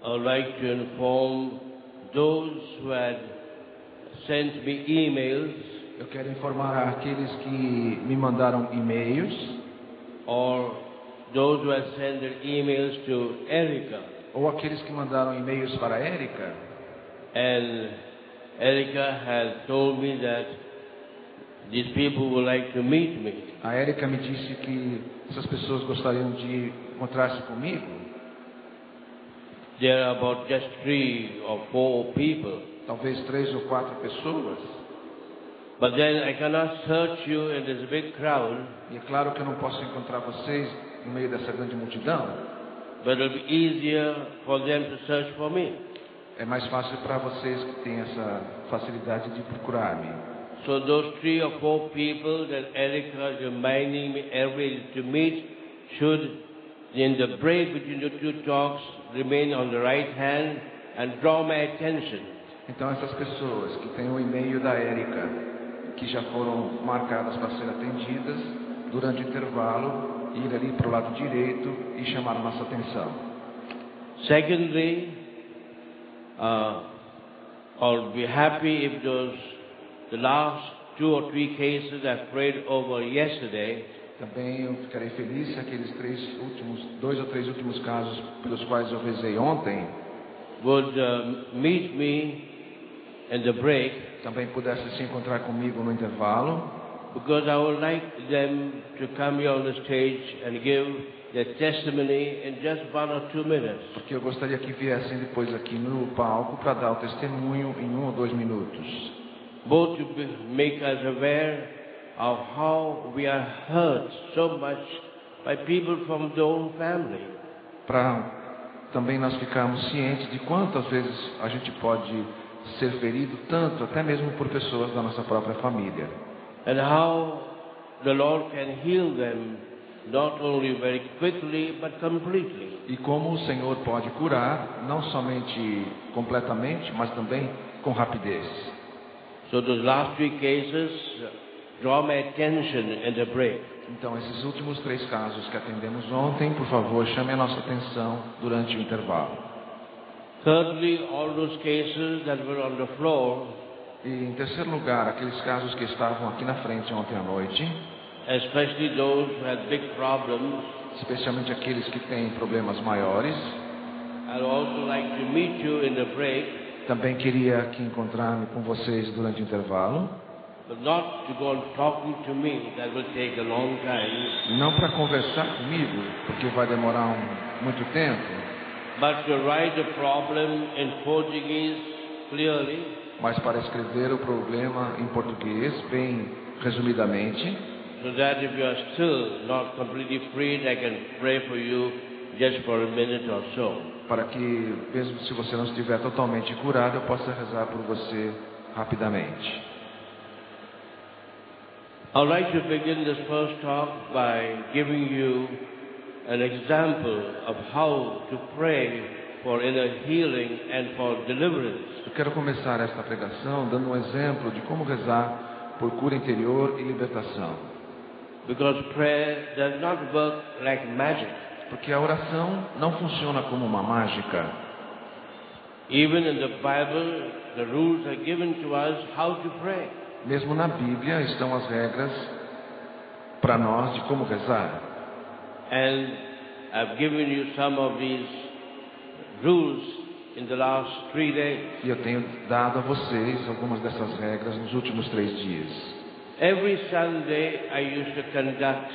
I would like to inform those who had sent me emails Eu quero informar aqueles que me mandaram e-mails or those who had sent their emails to Erica. ou aqueles que mandaram e-mails para a Érica. And Erica had told me that these people would like to meet me. A Érica me disse que essas pessoas gostariam de encontrar-se comigo. There are about just 3 or 4 people. Talvez 3 ou 4 pessoas. But then I cannot search you in this big crowd. E é claro que eu não posso encontrar vocês no meio dessa grande multidão. But it will be easier for them to search for me. É mais fácil para vocês que têm essa facilidade de procurar-me. So those 3 or 4 people that Erica is reminding me every day to meet should, in the break between the 2 talks, remain on the right hand and draw my attention. Então essas pessoas que têm o e-mail da Érica, que já foram marcadas para ser atendidas, durante o intervalo, ir ali para o lado direito e chamar nossa atenção. Secondly, I'll be happy if the last 2 or 3 cases I prayed over yesterday Também eu ficarei feliz se aqueles 2 ou 3 últimos casos pelos quais eu rezei ontem would meet me in the break, também pudessem se encontrar comigo no intervalo, because I would like them to come here on the stage and give their testimony in just 1 or 2 minutes. porque eu gostaria que viessem depois aqui no palco para dar o testemunho em 1 ou 2 minutos. Both to make us aware of how we are hurt so much by people from their own family. Para também nós ficarmos cientes de quantas vezes a gente pode ser ferido, tanto até mesmo por pessoas da nossa própria família. And how the Lord can heal them, not only very quickly, but completely. E como o Senhor pode curar, não somente completamente, mas também com rapidez. So those last 3 cases draw my attention in the break. Então, esses últimos 3 casos que atendemos ontem, por favor, chame a nossa atenção durante o intervalo. Thirdly, all those cases that were on the floor, E, em terceiro lugar, aqueles casos que estavam aqui na frente ontem à noite, especially those who had big problems, especialmente aqueles que têm problemas maiores. I'd also like to meet you in the break, Também queria aqui encontrar-me com vocês durante o intervalo, but not to go on talking to me. That will take a long time. não para conversar comigo, porque vai demorar muito tempo, But to write the problem in Portuguese clearly, mas para escrever o problema em português, bem resumidamente, so that if you are still not completely freed, I can pray for you just for a minute or so. para que, mesmo se você não estiver totalmente curado, eu possa rezar por você rapidamente. I'd like to begin this first talk by giving you an example of how to pray for inner healing and for deliverance. Eu quero começar esta pregação dando um exemplo de como rezar por cura interior e libertação. Because prayer does not work like magic. Porque a oração não funciona como uma mágica. Even in the Bible, the rules are given to us how to pray. Mesmo na Bíblia estão as regras para nós de como rezar. And I've given you some of these rules in the last 3 days. E eu tenho dado a vocês algumas dessas regras nos últimos 3 dias. Every Sunday I used to conduct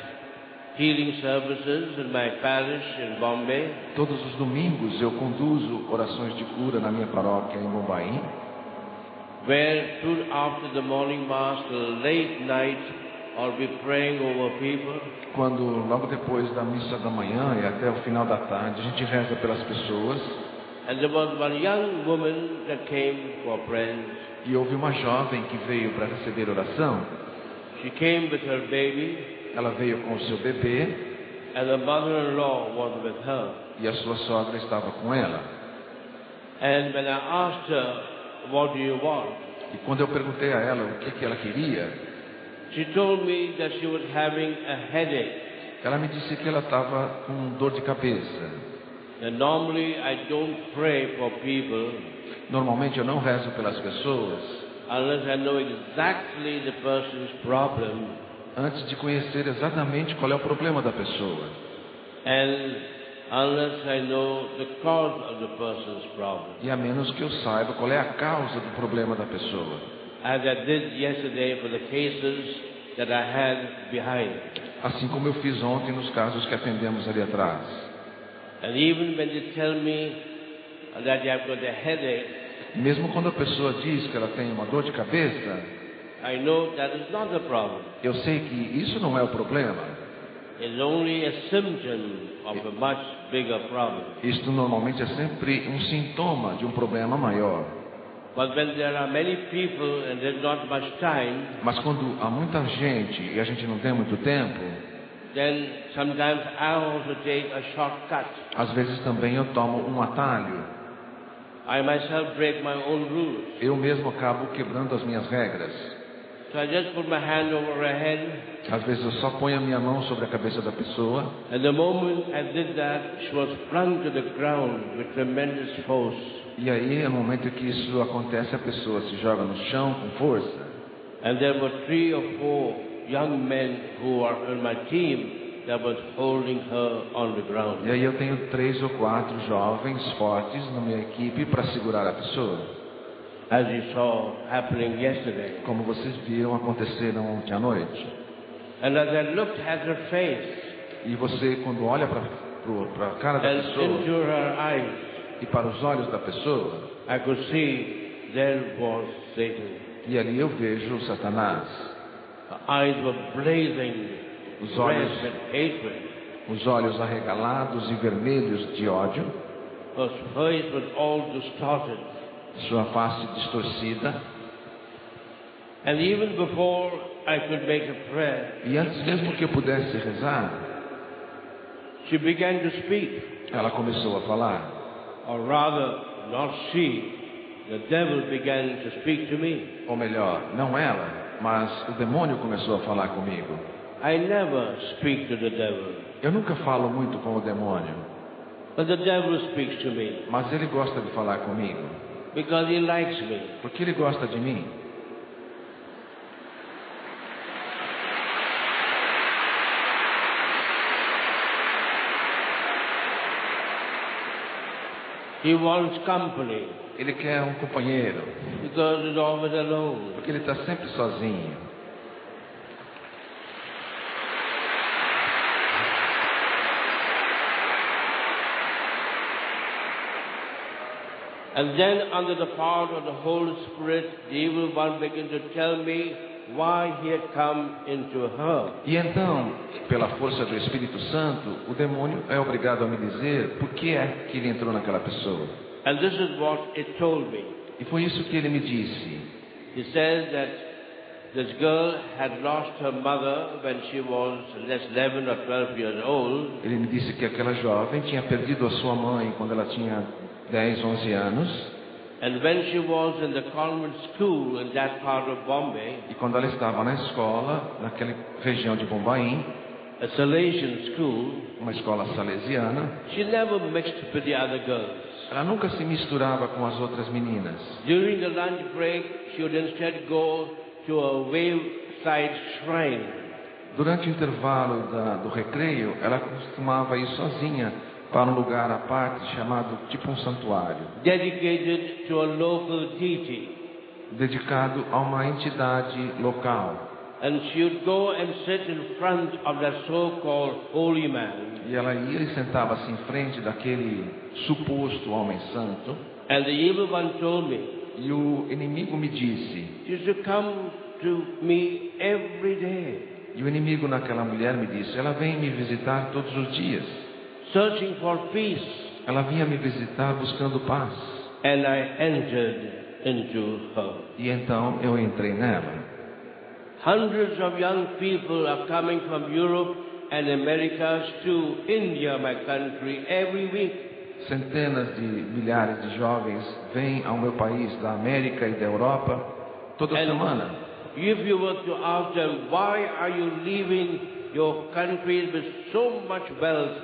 healing services in my parish in Bombay. Todos os domingos eu conduzo orações de cura na minha paróquia em Bombaim, Where soon after the morning mass till late night I'll be praying over people. quando logo depois da missa da manhã e até o final da tarde a gente reza pelas pessoas. And there was one young woman that came for prayer. E houve uma jovem que veio para receber oração. She came with her baby, Ela veio com o seu bebê and the mother-in-law was with her. e a sua sogra estava com ela. And when I asked her, what do you want? E quando eu perguntei a ela o que ela queria, She told me that she was having a headache. ela me disse que ela estava com dor de cabeça. And normally I don't pray for people Normalmente eu não rezo pelas pessoas unless I know exactly the person's problem antes de conhecer exatamente qual é o problema da pessoa. and unless I know the cause of the person's problem. E a menos que eu saiba qual é a causa do problema da pessoa. As I did yesterday for the cases that I had behind. Assim como eu fiz ontem nos casos que atendemos ali atrás. And even when they tell me that they have got a headache, Mesmo quando a pessoa diz que ela tem uma dor de cabeça, I know that is not the problem. eu sei que isso não é o problema. It's only a symptom of a much bigger problem. Isto normalmente é sempre um sintoma de um problema maior. But when there are many people and there's not much time, Mas quando há muita gente e a gente não tem muito tempo, then sometimes I also take a shortcut. às vezes também eu tomo um atalho. I myself break my own rules. Eu mesmo acabo quebrando as minhas regras. So I just put my hand over her head, Às vezes eu só ponho a minha mão sobre a cabeça da pessoa and the moment I did that, she was flung to the ground with tremendous force. e aí, no momento que isso acontece, a pessoa se joga no chão com força. And there were 3 or 4 young men who are on my team that was holding her on the ground. E aí eu tenho 3 ou 4 jovens fortes na minha equipe para segurar a pessoa. As you saw happening yesterday. Como vocês viram acontecer ontem à noite. And as I looked at her face E você, quando olha para a cara da and pessoa into her eyes, e para os olhos da pessoa, I could see there was Satan. e ali eu vejo Satanás. Her eyes were blazing Os olhos, red with hatred. os olhos arregalados e vermelhos de ódio, Her face was all distorted. sua face distorcida. And even before I could make a prayer, E antes mesmo que eu pudesse rezar, she began to speak. ela começou a falar. Or rather, not she, the devil began to speak to me. Ou melhor, não ela, mas o demônio começou a falar comigo. I never speak to the devil, Eu nunca falo muito com o demônio, but the devil speaks to me mas ele gosta de falar comigo, because he likes me. porque ele gosta de mim. He wants company Ele quer um companheiro, because he's always alone. porque ele está sempre sozinho. And then under the power of the Holy Spirit, the evil one began to tell me why he had come into her. E então, pela força do Espírito Santo, o demônio é obrigado a me dizer por que é que ele entrou naquela pessoa. And this is what it told me. E foi isso que ele me disse. He said that this girl had lost her mother when she was less 11 or 12 years old. Ele me disse que aquela jovem tinha perdido a sua mãe quando ela tinha 10, 11 anos. And when she was in the convent school in that part of Bombay, E quando ela estava na escola, naquela região de Bombaim, a Salesian school, uma escola salesiana, she never mixed with the other girls. ela nunca se misturava com as outras meninas. During the lunch break, she would instead go to a wayside shrine. Durante o intervalo do recreio, ela costumava ir sozinha para um lugar à parte chamado tipo um santuário, Dedicated to a local deity. dedicado a uma entidade local. And she would go and sit in front of that so-called holy man. E ela ia e sentava-se em frente daquele suposto homem santo. And the evil one told me, E o inimigo me disse, you should come to me every day, e o inimigo naquela mulher me disse, ela vem me visitar todos os dias. searching for peace. Ela vinha me visitar buscando paz. And I entered into her. E então eu entrei nela. Hundreds of young people are coming from Europe and Americas to India, my country, every week. Centenas de milhares de jovens vêm ao meu país, da América e da Europa, toda semana. If you were to ask them, why are you leaving your countries with so much wealth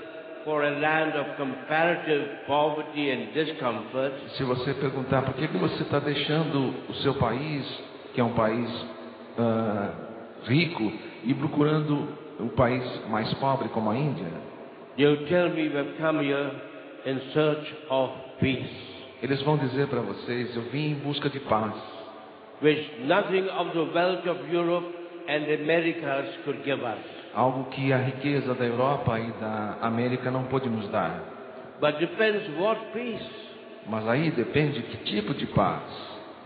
for a land of comparative poverty and discomfort, Se você perguntar por que você está deixando o seu país, que é um país rico, e procurando um país mais pobre como a Índia, they'll tell me we've come here in search of peace, eles vão dizer para vocês: eu vim em busca de paz, which nothing of the wealth of Europe and the Americas could give us. algo que a riqueza da Europa e da América não pôde nos dar. But depends what peace. Mas aí depende que tipo de paz.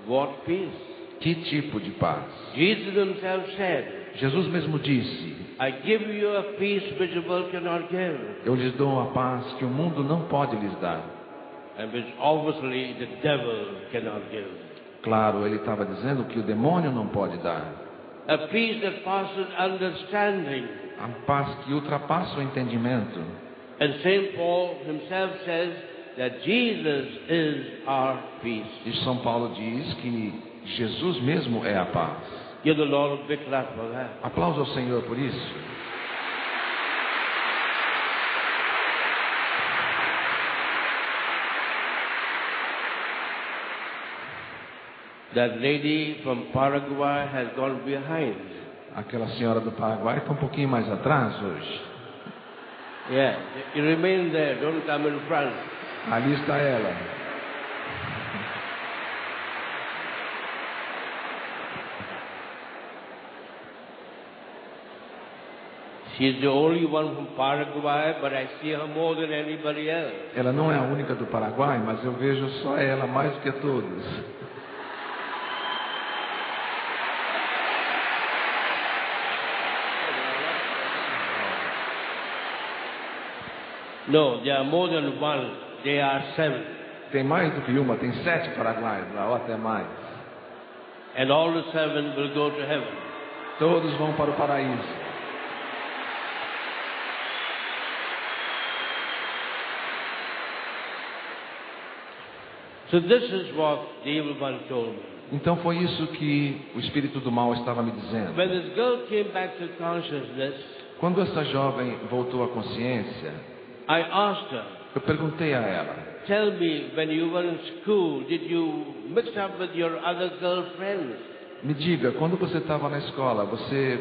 What peace? Que tipo de paz? Jesus himself said, Jesus mesmo disse: I give you a peace which the world cannot give. eu lhes dou a paz que o mundo não pode lhes dar. And which obviously the devil cannot give. Claro, ele estava dizendo que o demônio não pode dar. A peace that passes understanding. A paz que ultrapassa o entendimento. And St. Paul himself says that Jesus is our peace. E São Paulo diz que Jesus mesmo é a paz. Give the Lord a big clap for that. Aplausos ao Senhor por isso. That lady from Paraguay has gone behind. Aquela senhora do Paraguai está um pouquinho mais atrás hoje. Yeah, you remain there, don't come in front. Ali está ela. She's the only one from Paraguay, but I see her more than anybody else. Ela não é a única do Paraguai, mas eu vejo só ela mais do que todos. No, there are more than one. There are 7. Tem mais do que uma, tem 7 paraguaios lá, ou até mais. And all the 7 will go to heaven. Todos vão para o paraíso. So this is what the evil one told me. Então foi isso que o espírito do mal estava me dizendo. When this girl came back to consciousness, Quando essa jovem voltou à consciência, I asked her, eu perguntei a ela: tell me, when you were in school, did you mix up with your other girlfriends? me diga, quando você estava na escola, você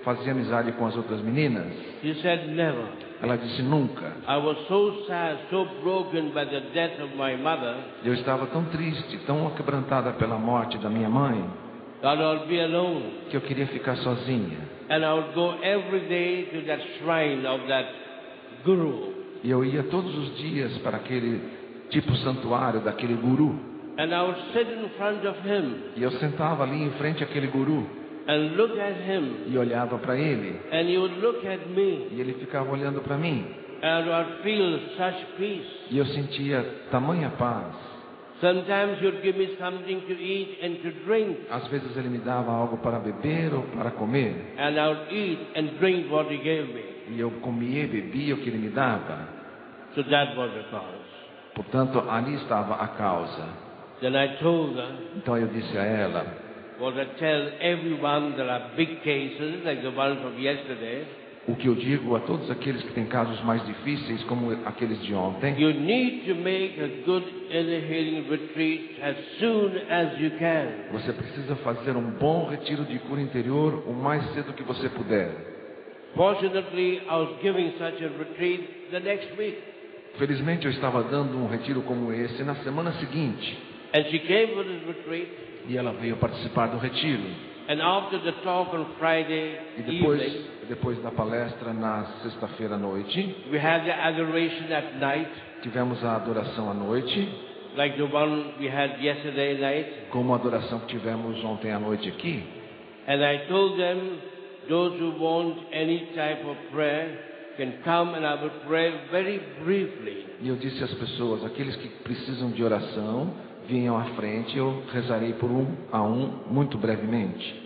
fazia amizade com as outras meninas? She said, never. Ela disse: nunca. I was so sad, so broken by the death of my mother, Eu estava tão triste, tão quebrantada pela morte da minha mãe, that I'll be alone. que eu queria ficar sozinha. And I would go every day to that shrine of that guru. E eu ia todos os dias para aquele tipo santuário daquele guru. And I would sit in front of him E eu sentava ali em frente àquele guru and look at him. e olhava para ele. And he would look at me. E ele ficava olhando para mim. And I'd feel such peace. E eu sentia tamanha paz. Sometimes he'd give me something to eat and to drink. Às vezes ele me dava algo para beber ou para comer. And I would eat and drink what he gave me. E eu comia e bebia o que ele me dava. So that was the cause. Portanto, ali estava a causa. Then I told her, Então eu disse a ela: what I tell everyone, there are big cases like the one from yesterday. o que eu digo a todos aqueles que têm casos mais difíceis, como aqueles de ontem, You need to make a good inner healing retreat as soon as you can. você precisa fazer um bom retiro de cura interior o mais cedo que você puder. Fortunately, I was giving such a retreat the next week. Felizmente eu estava dando um retiro como esse na semana seguinte. And she came for this retreat. E ela veio participar do retiro. And after the talk on Friday E evening, depois da palestra na sexta-feira à noite, we had the adoration at night, tivemos a adoração à noite, like the one we had yesterday night. como a adoração que tivemos ontem à noite aqui. And I told them, those who want any type of prayer can come and I will pray very briefly. E eu disse às pessoas: aqueles que precisam de oração, venham à frente, eu rezarei por um a um, muito brevemente.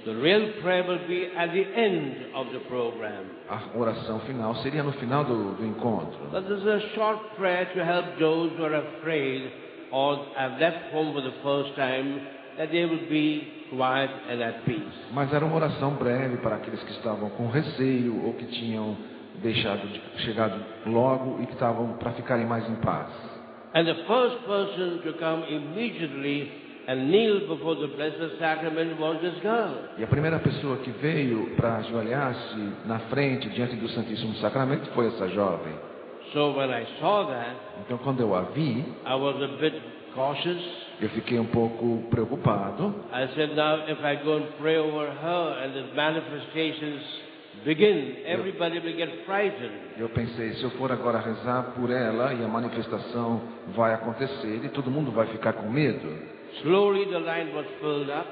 The real prayer will be at the end of the program. A oração final seria no final do encontro. But this is a short prayer to help those who are afraid or have left home for the first time, that they will be quiet and at peace. Mas era uma oração breve para aqueles que estavam com receio ou que tinham chegado logo e que estavam para ficarem mais em paz. And the first person to come immediately and kneel before the Blessed Sacrament was this girl. E a primeira pessoa que veio para ajoelhar-se na frente, diante do Santíssimo Sacramento, foi essa jovem. So when I saw that, Então, quando eu a vi, I was a bit cautious. eu fiquei um pouco preocupado. I said, now if I go and pray over her and the manifestations begin, everybody will get frightened. Eu pensei, se eu for agora rezar por ela e a manifestação vai acontecer e todo mundo vai ficar com medo. Slowly the line was filled up.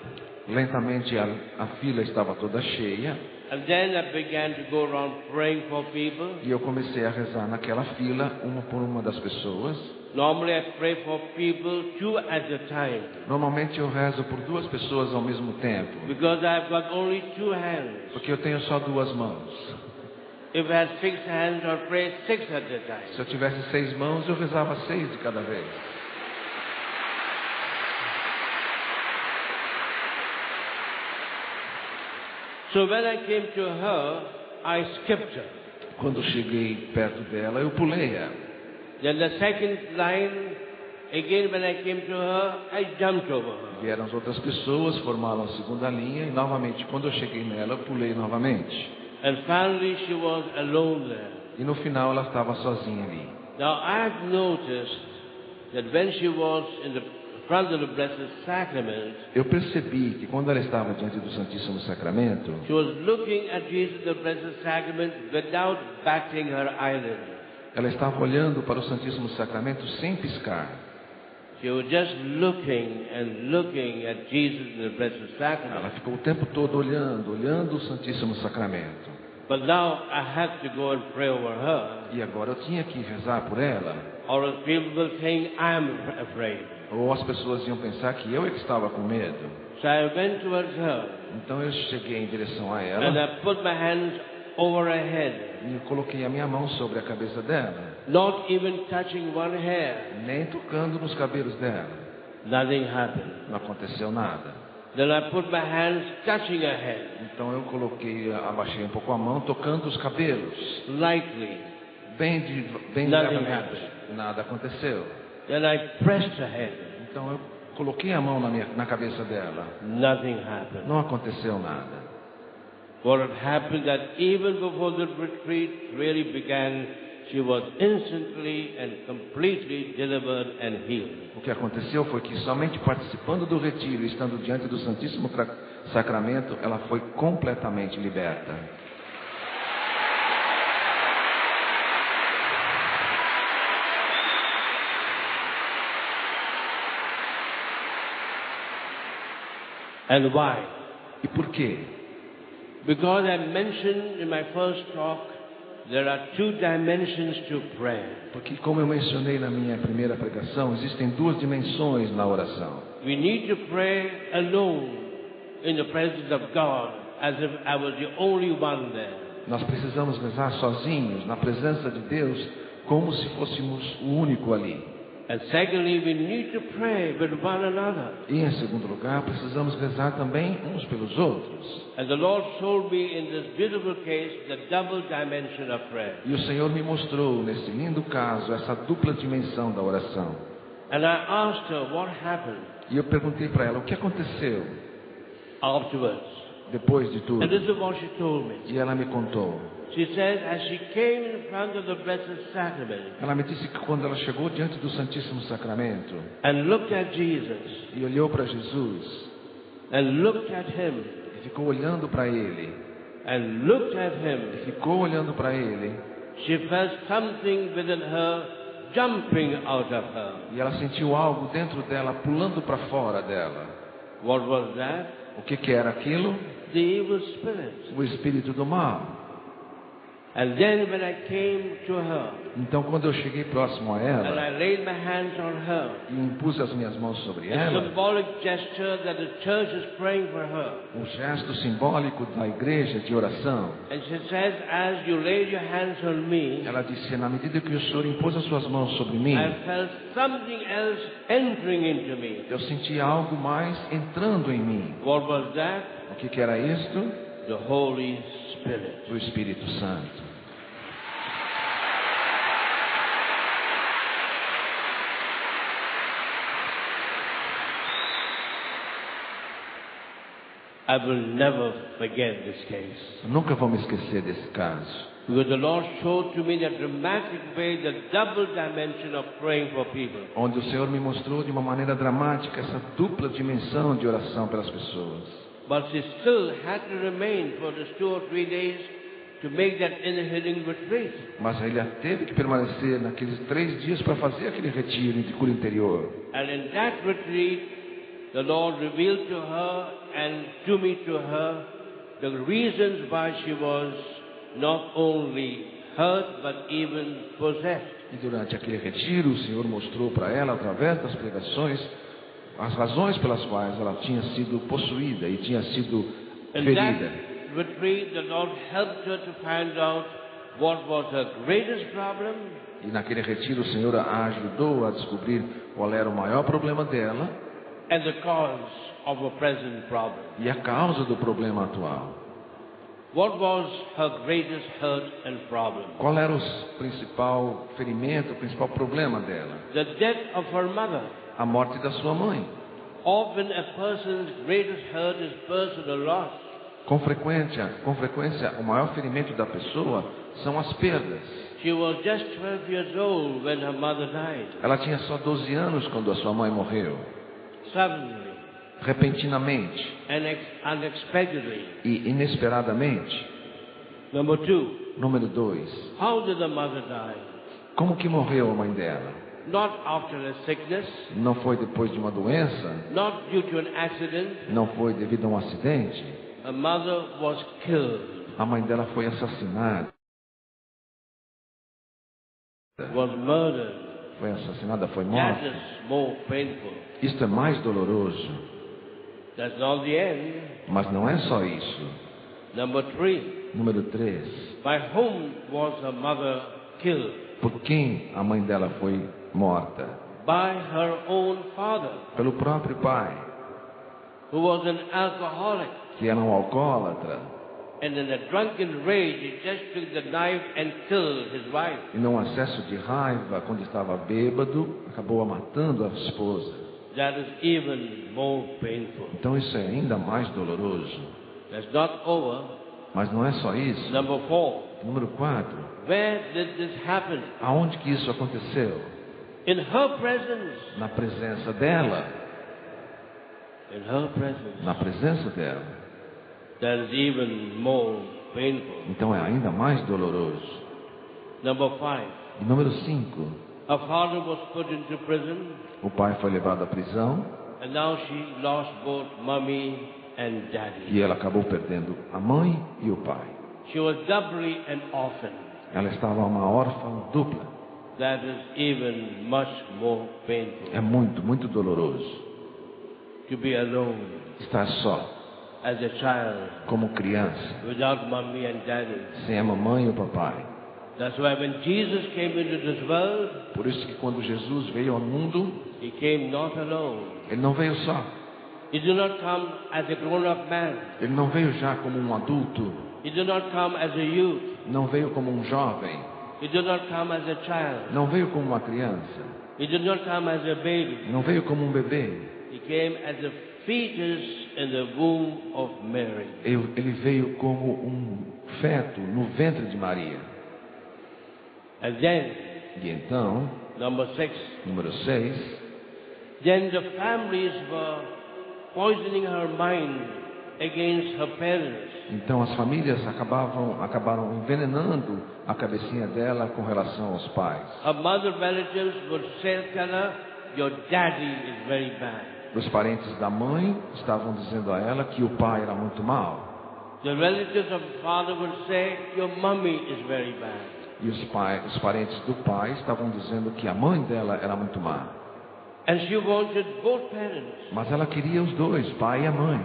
Lentamente a fila estava toda cheia And then I began to go around praying for people. e eu comecei a rezar naquela fila, uma por uma das pessoas. Normally I pray for people 2 at a time. Normalmente eu rezo por 2 pessoas ao mesmo tempo, Because I've got only 2 hands. porque eu tenho só 2 mãos. If I had 6 hands, I'd pray 6 at a time. Se eu tivesse 6 mãos, eu rezava 6 de cada vez. So when I came to her, I skipped her. Quando eu cheguei perto dela, eu pulei-a. Then the second line, again when I came to her, I jumped over her. Vieram as outras pessoas, formaram a segunda linha e novamente, quando eu cheguei nela, eu pulei novamente. And finally she was alone there. E no final ela estava sozinha ali. Now I've noticed that when she was in the front of the Blessed Sacrament, Eu percebi que quando ela estava diante do Santíssimo Sacramento, she was looking at Jesus, the Blessed Sacrament, without batting her eyelid. ela estava olhando para o Santíssimo Sacramento sem piscar. She was just looking and looking at Jesus, the Blessed Ela Sacrament. ficou o tempo todo olhando o Santíssimo Sacramento. But now I have to go and pray over her, E agora eu tinha que rezar por ela, or else people will think I'm afraid. ou as pessoas iam pensar que eu é que estava com medo. So I went towards her, Então eu cheguei em direção a and ela I put my hands over her head, e coloquei a minha mão sobre a cabeça dela, not even touching one hair. nem tocando nos cabelos dela. Nothing happened. Não aconteceu nada. Then I put my hands touching her head, Então eu abaixei um pouco a mão, tocando os cabelos, lightly. bem Nothing levemente. Nada aconteceu. Then I pressed her head. Então eu coloquei a mão na cabeça dela. Nothing happened. Não aconteceu nada. What had happened that even before the retreat really began, she was instantly and completely delivered and healed. O que aconteceu foi que somente participando do retiro e estando diante do Santíssimo Sacramento, ela foi completamente liberta. And why? E por quê? Because I mentioned in my first talk, there are 2 dimensions to prayer. Porque, como eu mencionei na minha primeira pregação, existem 2 dimensões na oração. We need to pray alone in the presence of God, as if I was the only one there. Nós precisamos rezar sozinhos, na presença de Deus, como se fôssemos o único ali. And secondly, we need to pray with one another. E, em segundo lugar, precisamos rezar também uns pelos outros. And the Lord showed me in this beautiful case the double dimension of prayer. E o Senhor me mostrou, nesse lindo caso, essa dupla dimensão da oração. And I asked her what happened E eu perguntei para ela, o que aconteceu afterwards. depois de tudo? And this is what she told me. E ela me contou. She said, as she came in front of the Blessed Sacrament Ela me disse que quando ela chegou diante do Santíssimo Sacramento and looked at Jesus e olhou para Jesus and looked at him e ficou olhando para ele, and looked at him, ficou olhando para ele, she felt something within her jumping out of her. e ela sentiu algo dentro dela pulando para fora dela. What was that? O que era aquilo? The evil spirit. O espírito do mal. And then when I came to her Então, quando eu cheguei próximo a and ela I laid my hands on her, e impus as minhas mãos sobre a ela, symbolic gesture that the church is praying for her. um gesto simbólico da igreja de oração, And she says, as you laid your hands on me, ela disse, na medida que o Senhor impôs as suas mãos sobre mim, I felt something else entering into me. eu senti algo mais entrando em mim. What was that? O que era isto? The Holy Spirit. O Espírito Santo. I will never forget this case. Eu nunca vou me esquecer desse caso. Because the Lord showed to me in a dramatic way the double dimension of praying for people. Onde o Senhor me mostrou de uma maneira dramática essa dupla dimensão de oração pelas pessoas. But she still had to remain for those 2 or 3 days to make that inner healing retreat. Mas ele teve que permanecer naqueles 3 dias para fazer aquele retiro de cura interior. And in that retreat, the Lord revealed to her and to me to her the reasons why she was not only hurt but even possessed. E durante aquele retiro, o Senhor mostrou para ela, através das pregações, as razões pelas quais ela tinha sido possuída e tinha sido ferida. Retreat, the Lord helped her to find out what was her greatest problem. E naquele retiro o Senhor a ajudou a descobrir qual era o maior problema dela And the cause of her present problem. e a causa do problema atual. What was her greatest hurt and problem? Qual era o principal ferimento, o principal problema dela? The death of her mother. A morte da sua mãe. Often a person's greatest hurt is personal loss. Com frequência, o maior ferimento da pessoa são as perdas. She was just 12 years old when her mother died. Ela tinha só 12 anos quando a sua mãe morreu. Suddenly Repentinamente and unexpectedly. e inesperadamente. Number 2. Número 2. How did the mother die? Como que morreu a mãe dela? Not after a sickness, Não foi depois de uma doença, not due to an accident. não foi devido a um acidente. Her mother was killed. A mãe dela foi assassinada. Was murdered. Foi assassinada, foi That morta. is more painful. Isto é mais doloroso. That's not the end. Mas não é só isso. Number 3. Número 3. By whom was her mother killed? Por quem a mãe dela foi morta? By her own father, Pelo próprio pai, who was an alcoholic. que era um alcoólatra. And in a drunken rage, he just took the knife and killed his wife. E num acesso de raiva, quando estava bêbado, acabou matando a esposa. That is even more painful. Então isso é ainda mais doloroso. That's not over. Mas não é só isso. Number 4. Número 4. Where did this happen? Aonde que isso aconteceu? In her presence. Na presença dela. In her presence. Na presença dela. That is even more painful. Então é ainda mais doloroso. Number 5. E número 5. Her father was put into prison, O pai foi levado à prisão and now she lost both mommy and daddy. e ela acabou perdendo a mãe e o pai. She was doubly an orphan. Ela estava uma órfã dupla. That is even much more painful. É muito, muito doloroso. To be alone Estar só, as a child, como criança, without mommy and daddy. sem a mamãe e o papai. That's why when Jesus came into this world, Por isso que quando Jesus veio ao mundo, he came not alone. ele não veio só. He did not come as a grown-up man. Ele não veio já como um adulto. He did not come as a youth. Não veio como um jovem. He did not come as a child. Não veio como uma criança. He did not come as a baby. Não veio como um bebê. He came as a fetus in the womb of Mary. Ele veio como um feto no ventre de Maria. And then, E então, number 6, número 6, then the families were poisoning her mind against her parents. então as famílias acabaram envenenando a cabecinha dela com relação aos pais. Her mother relatives would tell her, your daddy is very bad. Os parentes da mãe estavam dizendo a ela que o pai era muito mau. The relatives of the father would say, your mommy is very bad. E os parentes do pai estavam dizendo que a mãe dela era muito má. And she wanted both parents, Mas ela queria os dois, pai e a mãe.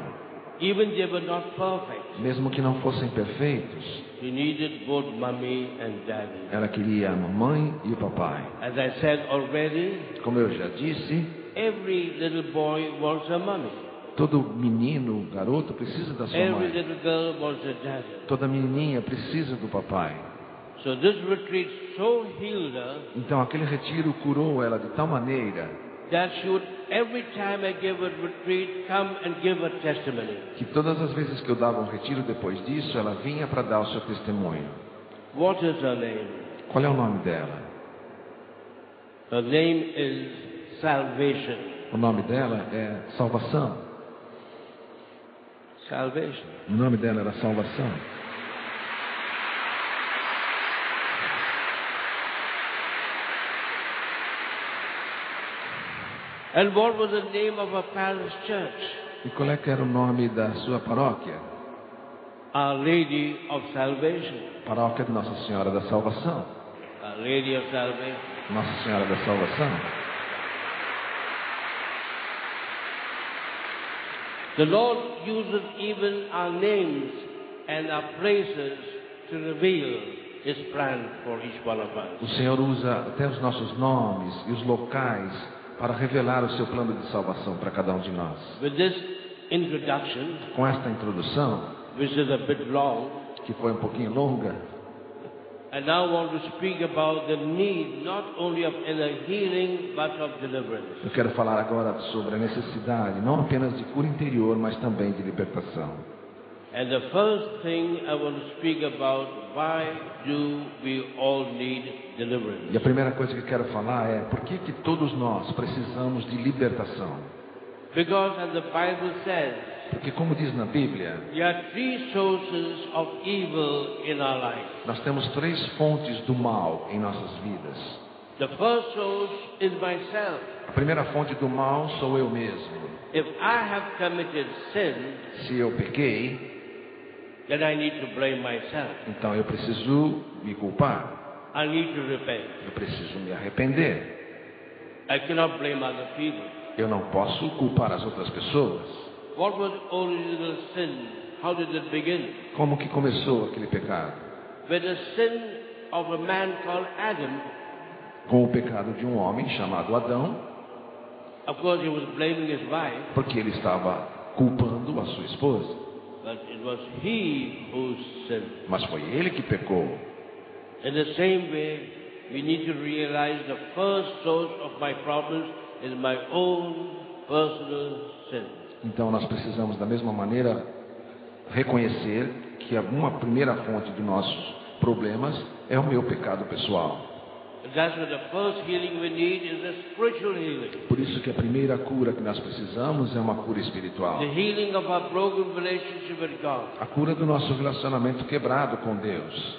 even they were not perfect. Mesmo que não fossem perfeitos, She needed both mommy and daddy. ela queria a mamãe e o papai. As I said already, Como eu já disse, every little boy wants a mommy. todo menino, garoto, precisa da sua Every mãe. little girl wants a daddy. Toda menininha precisa do papai. So this retreat so healed her Então aquele retiro curou ela de tal maneira that she would, every time I give a retreat, come and give a testimony. Que todas as vezes que eu dava um retiro depois disso, ela vinha para dar o seu testemunho. What is her name? Qual é o nome dela? Her name is Salvation. O nome dela é Salvação. Salvation. O nome dela era Salvação. And what was the name of her parish church? E qual é que era o nome da sua paróquia? Our Lady of Salvation. Paróquia de Nossa Senhora da Salvação. Our Lady of Salvation. Nossa Senhora da Salvação. The Lord uses even our names and our places to reveal His plan for each one of us. O Senhor usa até os nossos nomes e os locais para revelar o seu plano de salvação para cada um de nós. With this introduction, Com esta introdução, which is a bit long, que foi um pouquinho longa, I now want to speak about the need not only of inner healing but of deliverance. eu quero falar agora sobre a necessidade não apenas de cura interior, mas também de libertação. And the first thing I want to speak about, why do we all need deliverance? E a primeira coisa que eu quero falar é por que todos nós precisamos de libertação? Because as the Bible says, Porque como diz na Bíblia, there are three sources of evil in our life. nós temos 3 fontes do mal em nossas vidas. The first source is myself. A primeira fonte do mal sou eu mesmo. If I have committed sin, Se eu pequei, then I need to blame myself. então eu preciso me culpar. I need to repent. Eu preciso me arrepender. I cannot blame other people. Eu não posso culpar as outras pessoas. What was original sin? How did it begin? Como que começou aquele pecado? With the sin of a man called Adam, Com o pecado de um homem chamado Adão, of course he was blaming his wife, porque ele estava culpando a sua esposa. but it was he who sinned. Mas foi ele que pecou. In the same way, we need to realize the first source of my problems is my own personal sin. Então nós precisamos da mesma maneira reconhecer que uma primeira fonte dos nossos problemas é o meu pecado pessoal. And that's why the first healing we need is a spiritual healing. Por isso que a primeira cura que nós precisamos é uma cura espiritual. The healing of our broken relationship with God. A cura do nosso relacionamento quebrado com Deus.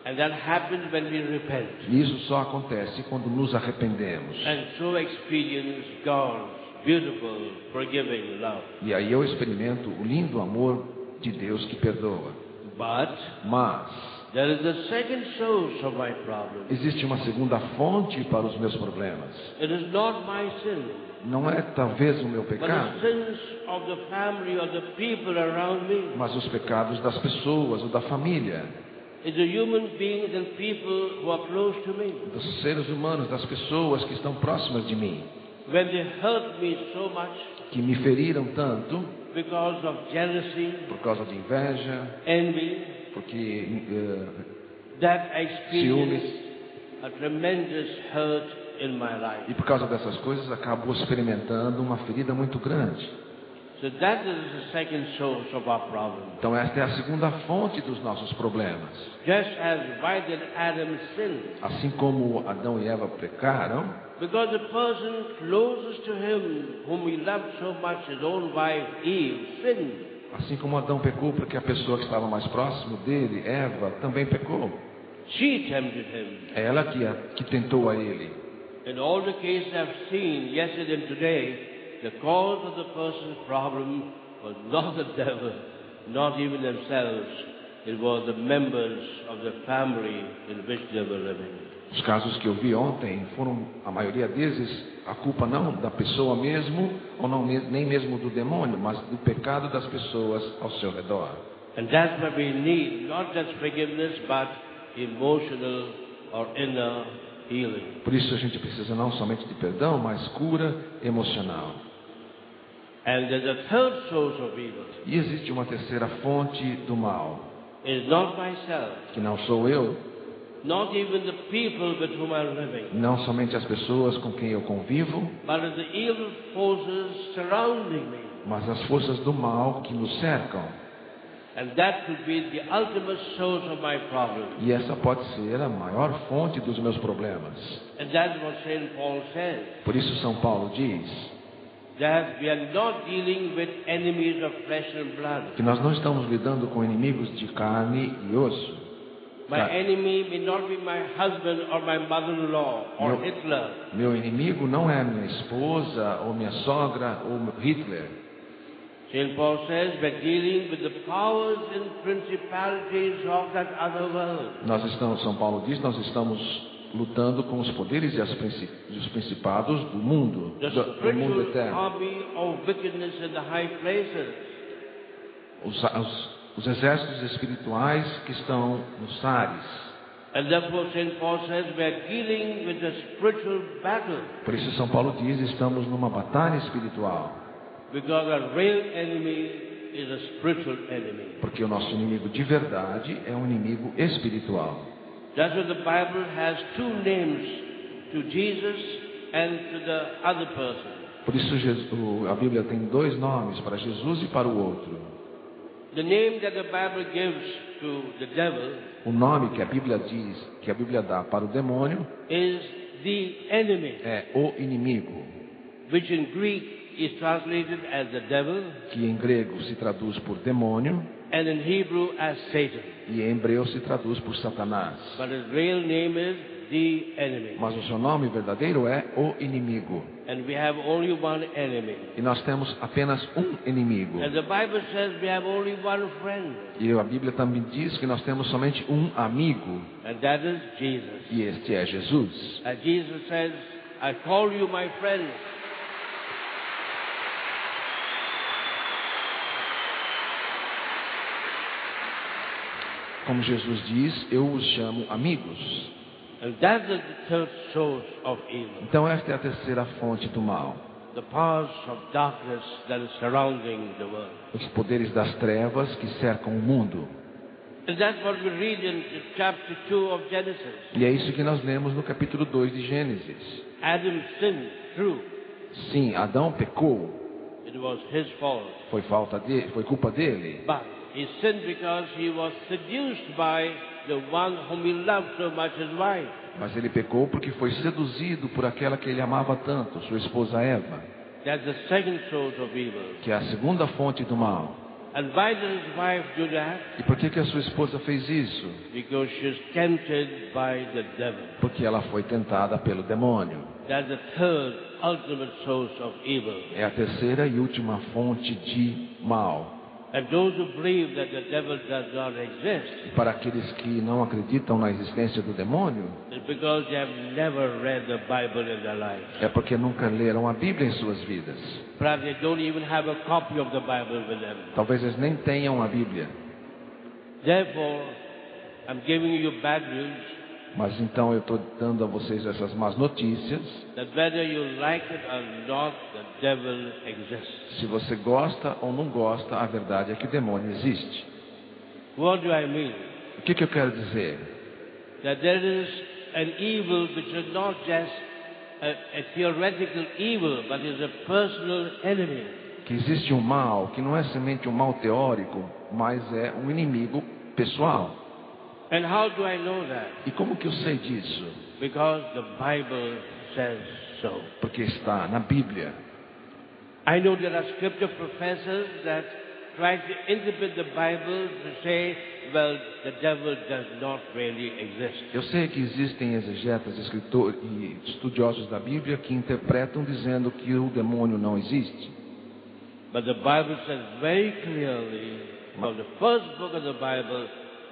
And that happens when we repent. E isso só acontece quando nos arrependemos. And so experience God's beautiful, forgiving love. E aí eu experimento o lindo amor de Deus que perdoa. But Mas there is a second source of my problem. existe uma segunda fonte para os meus problemas. It is not my sin, Não é talvez o meu but pecado, the sins of the family or the people around me. mas os pecados das pessoas ou da família, It's the human beings and people who are close to me. dos seres humanos, das pessoas que estão próximas de mim, When they hurt me so much que me feriram tanto because of jealousy, por causa de inveja, envy, porque that I experience ciúmes, a tremendous hurt in my life. e por causa dessas coisas acabo experimentando uma ferida muito grande. So that is the second source of our problem. Então esta é a segunda fonte dos nossos problemas. Just as why did Adam sin? Assim como Adão e Eva pecaram, Because the person closest to him, whom he loved so much, his own wife Eve, sinned. assim como Adão pecou porque a pessoa que estava mais próximo dele, Eva, também pecou. She tempted him. É ela que tentou a ele. In all the cases I've seen yesterday and today, the cause of the person's problem was not the devil, not even themselves. It was the members of the family in which they were living. Os casos que eu vi ontem foram, a maioria deles, a culpa não da pessoa mesmo, ou não, nem mesmo do demônio, mas do pecado das pessoas ao seu redor. And that's what we need, not just forgiveness, but emotional or inner healing. Por isso a gente precisa não somente de perdão, mas cura emocional. And there's a third source of evil. E existe uma terceira fonte do mal, It's not myself, que não sou eu, not even the people with whom I'm living, não somente as pessoas com quem eu convivo, but the evil forces surrounding me. mas as forças do mal que nos cercam. And that could be the ultimate source of my problem. E essa pode ser a maior fonte dos meus problemas. And that's what St. Paul says, Por isso São Paulo diz that we are not dealing with enemies of flesh and blood. que nós não estamos lidando com inimigos de carne e osso. My enemy may not be my husband or my mother-in-law or Hitler. Meu inimigo não é minha esposa ou minha sogra ou Hitler. St. Paul says we're dealing with the powers and principalities of that other world. São Paulo diz, nós estamos lutando com os poderes e os principados do mundo, The do mundo spiritual eterno. army of wickedness in the high places. Os exércitos espirituais que estão nos ares. And therefore St. Paul says we're dealing with a spiritual battle. Por isso São Paulo diz, estamos numa batalha espiritual. Because a real enemy is a spiritual enemy. Porque o nosso inimigo de verdade é um inimigo espiritual. That's why the Bible has two names, to Jesus and to the other person. Por isso a Bíblia tem dois nomes, para Jesus e para o outro. The name that the Bible gives to the devil O nome que a Bíblia diz, que a Bíblia dá para o demônio, is the enemy, é o inimigo, which in Greek is translated as the devil, que em grego se traduz por demônio and in Hebrew as Satan. e em hebreu se traduz por Satanás. But his real name is the enemy. Mas o seu nome verdadeiro é o inimigo. And we have only one enemy. E nós temos apenas um inimigo. And the Bible says we have only one friend. E a Bíblia também diz que nós temos somente um amigo. And that is Jesus. E este é Jesus. And Jesus says, I call you my friend. Como Jesus diz, eu os chamo amigos. And that is the third source of evil. Então esta é a terceira fonte do mal. The powers of darkness that is surrounding the world. Os poderes das trevas que cercam o mundo. And that's what we read in chapter 2 of Genesis. E é isso que nós lemos no capítulo 2 de Gênesis. Adam sinned through. Sim, Adão pecou. It was his fault. Foi culpa dele. But he sinned because he was seduced by the one whom he loved so much, his wife. Mas ele pecou porque foi seduzido por aquela que ele amava tanto, sua esposa Eva. That's the second source of evil. Que é a segunda fonte do mal. And why did his wife do that? E por que a sua esposa fez isso? Because she was tempted by the devil. Porque ela foi tentada pelo demônio. That's the third ultimate source of evil. É a terceira e última fonte de mal. And those who believe that the devil does not exist, E para aqueles que não acreditam na existência do demônio, it's because they have never read the Bible in their lives. é porque nunca leram a Bíblia em suas vidas. Perhaps they don't even have a copy of the Bible with them. Talvez eles nem tenham a Bíblia. Therefore, I'm giving you bad news Mas então eu estou dando a vocês essas más notícias. that whether you like it or not, the devil exists. Se você gosta ou não gosta, a verdade é que o demônio existe. What do I mean? O que eu quero dizer? That there is an evil which is not just a theoretical evil, but is a personal enemy. Que existe um mal que não é somente um mal teórico, mas é um inimigo pessoal. And how do I know that? E como que eu sei disso? Because the Bible says so. Porque está na Bíblia. I know there are scripture professors that try to interpret the Bible to say, well, the devil does not really exist. Eu sei que existem exegetas, escritores e estudiosos da Bíblia que interpretam dizendo que o demônio não existe. But the Bible says very clearly, from the first book of the Bible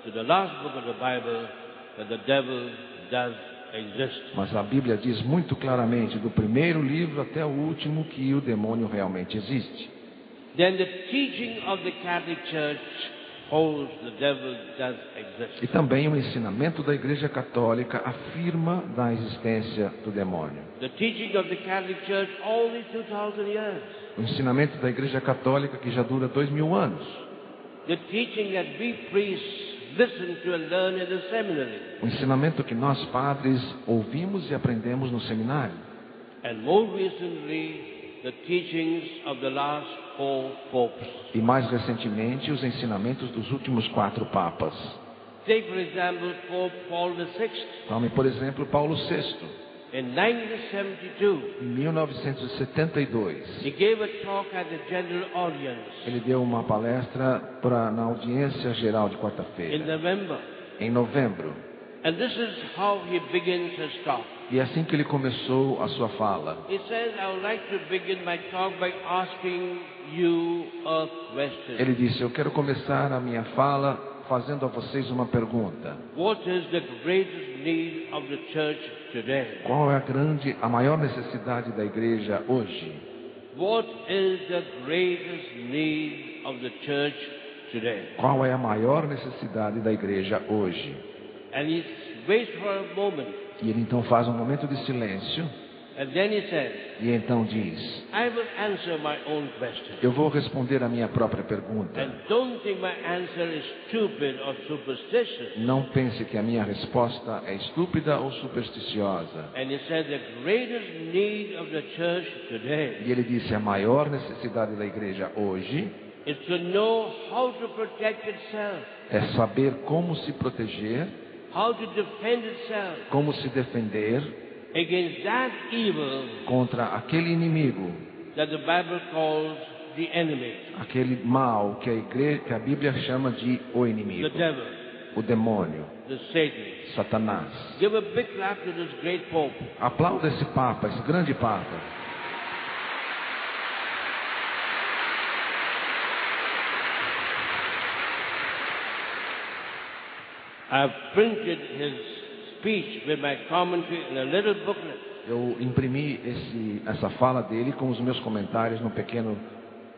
to the last book of the Bible, that the devil does exist. Mas a Bíblia diz muito claramente, do primeiro livro até o último, que o demônio realmente existe. Then the teaching of the Catholic Church holds the devil does exist. E também o ensinamento da Igreja Católica afirma da existência do demônio. The teaching of the Catholic Church only 2,000 years. O ensinamento da Igreja Católica que já dura 2000 anos. The teaching that we priests listen to and learn in the seminary. O ensinamento que nós padres ouvimos e aprendemos no seminário. And more recently, the teachings of the last 4 popes. E mais recentemente, os ensinamentos dos últimos 4 papas. Take, for example, Pope Paul VI. Tome, por exemplo, Paulo VI. In 1972, Em 1972, he gave a talk at the general audience ele deu uma palestra na audiência geral de in quarta-feira, November. em novembro. And this is how he begins his talk. E é assim que ele começou a sua fala. He says, I would like to begin my talk by asking you a question. Ele disse: eu quero começar a minha fala fazendo a vocês uma pergunta. What is the greatest need of the church today? Qual é a maior necessidade da igreja hoje? What is the greatest need of the church today? Qual é a maior necessidade da igreja hoje? And he waits for a moment. E ele então faz um momento de silêncio And then he says, e então diz: I will answer my own question. eu vou responder a minha própria pergunta. And don't think my answer is stupid or superstitious. Não pense que a minha resposta é estúpida ou supersticiosa. And he said the greatest need of the church today E ele disse: a maior necessidade da igreja hoje is to know how to protect itself, é saber como se proteger, how to defend itself como se defender against that evil contra aquele inimigo, that the Bible calls the enemy, aquele mal que a Bíblia chama de o the inimigo, devil, o demônio, the Satan. Satanás. Give a big clap to this great Pope. Aplauda esse Papa, esse grande Papa. I've printed his speech with my commentary in a little booklet. Eu imprimi essa fala dele com os meus comentários num pequeno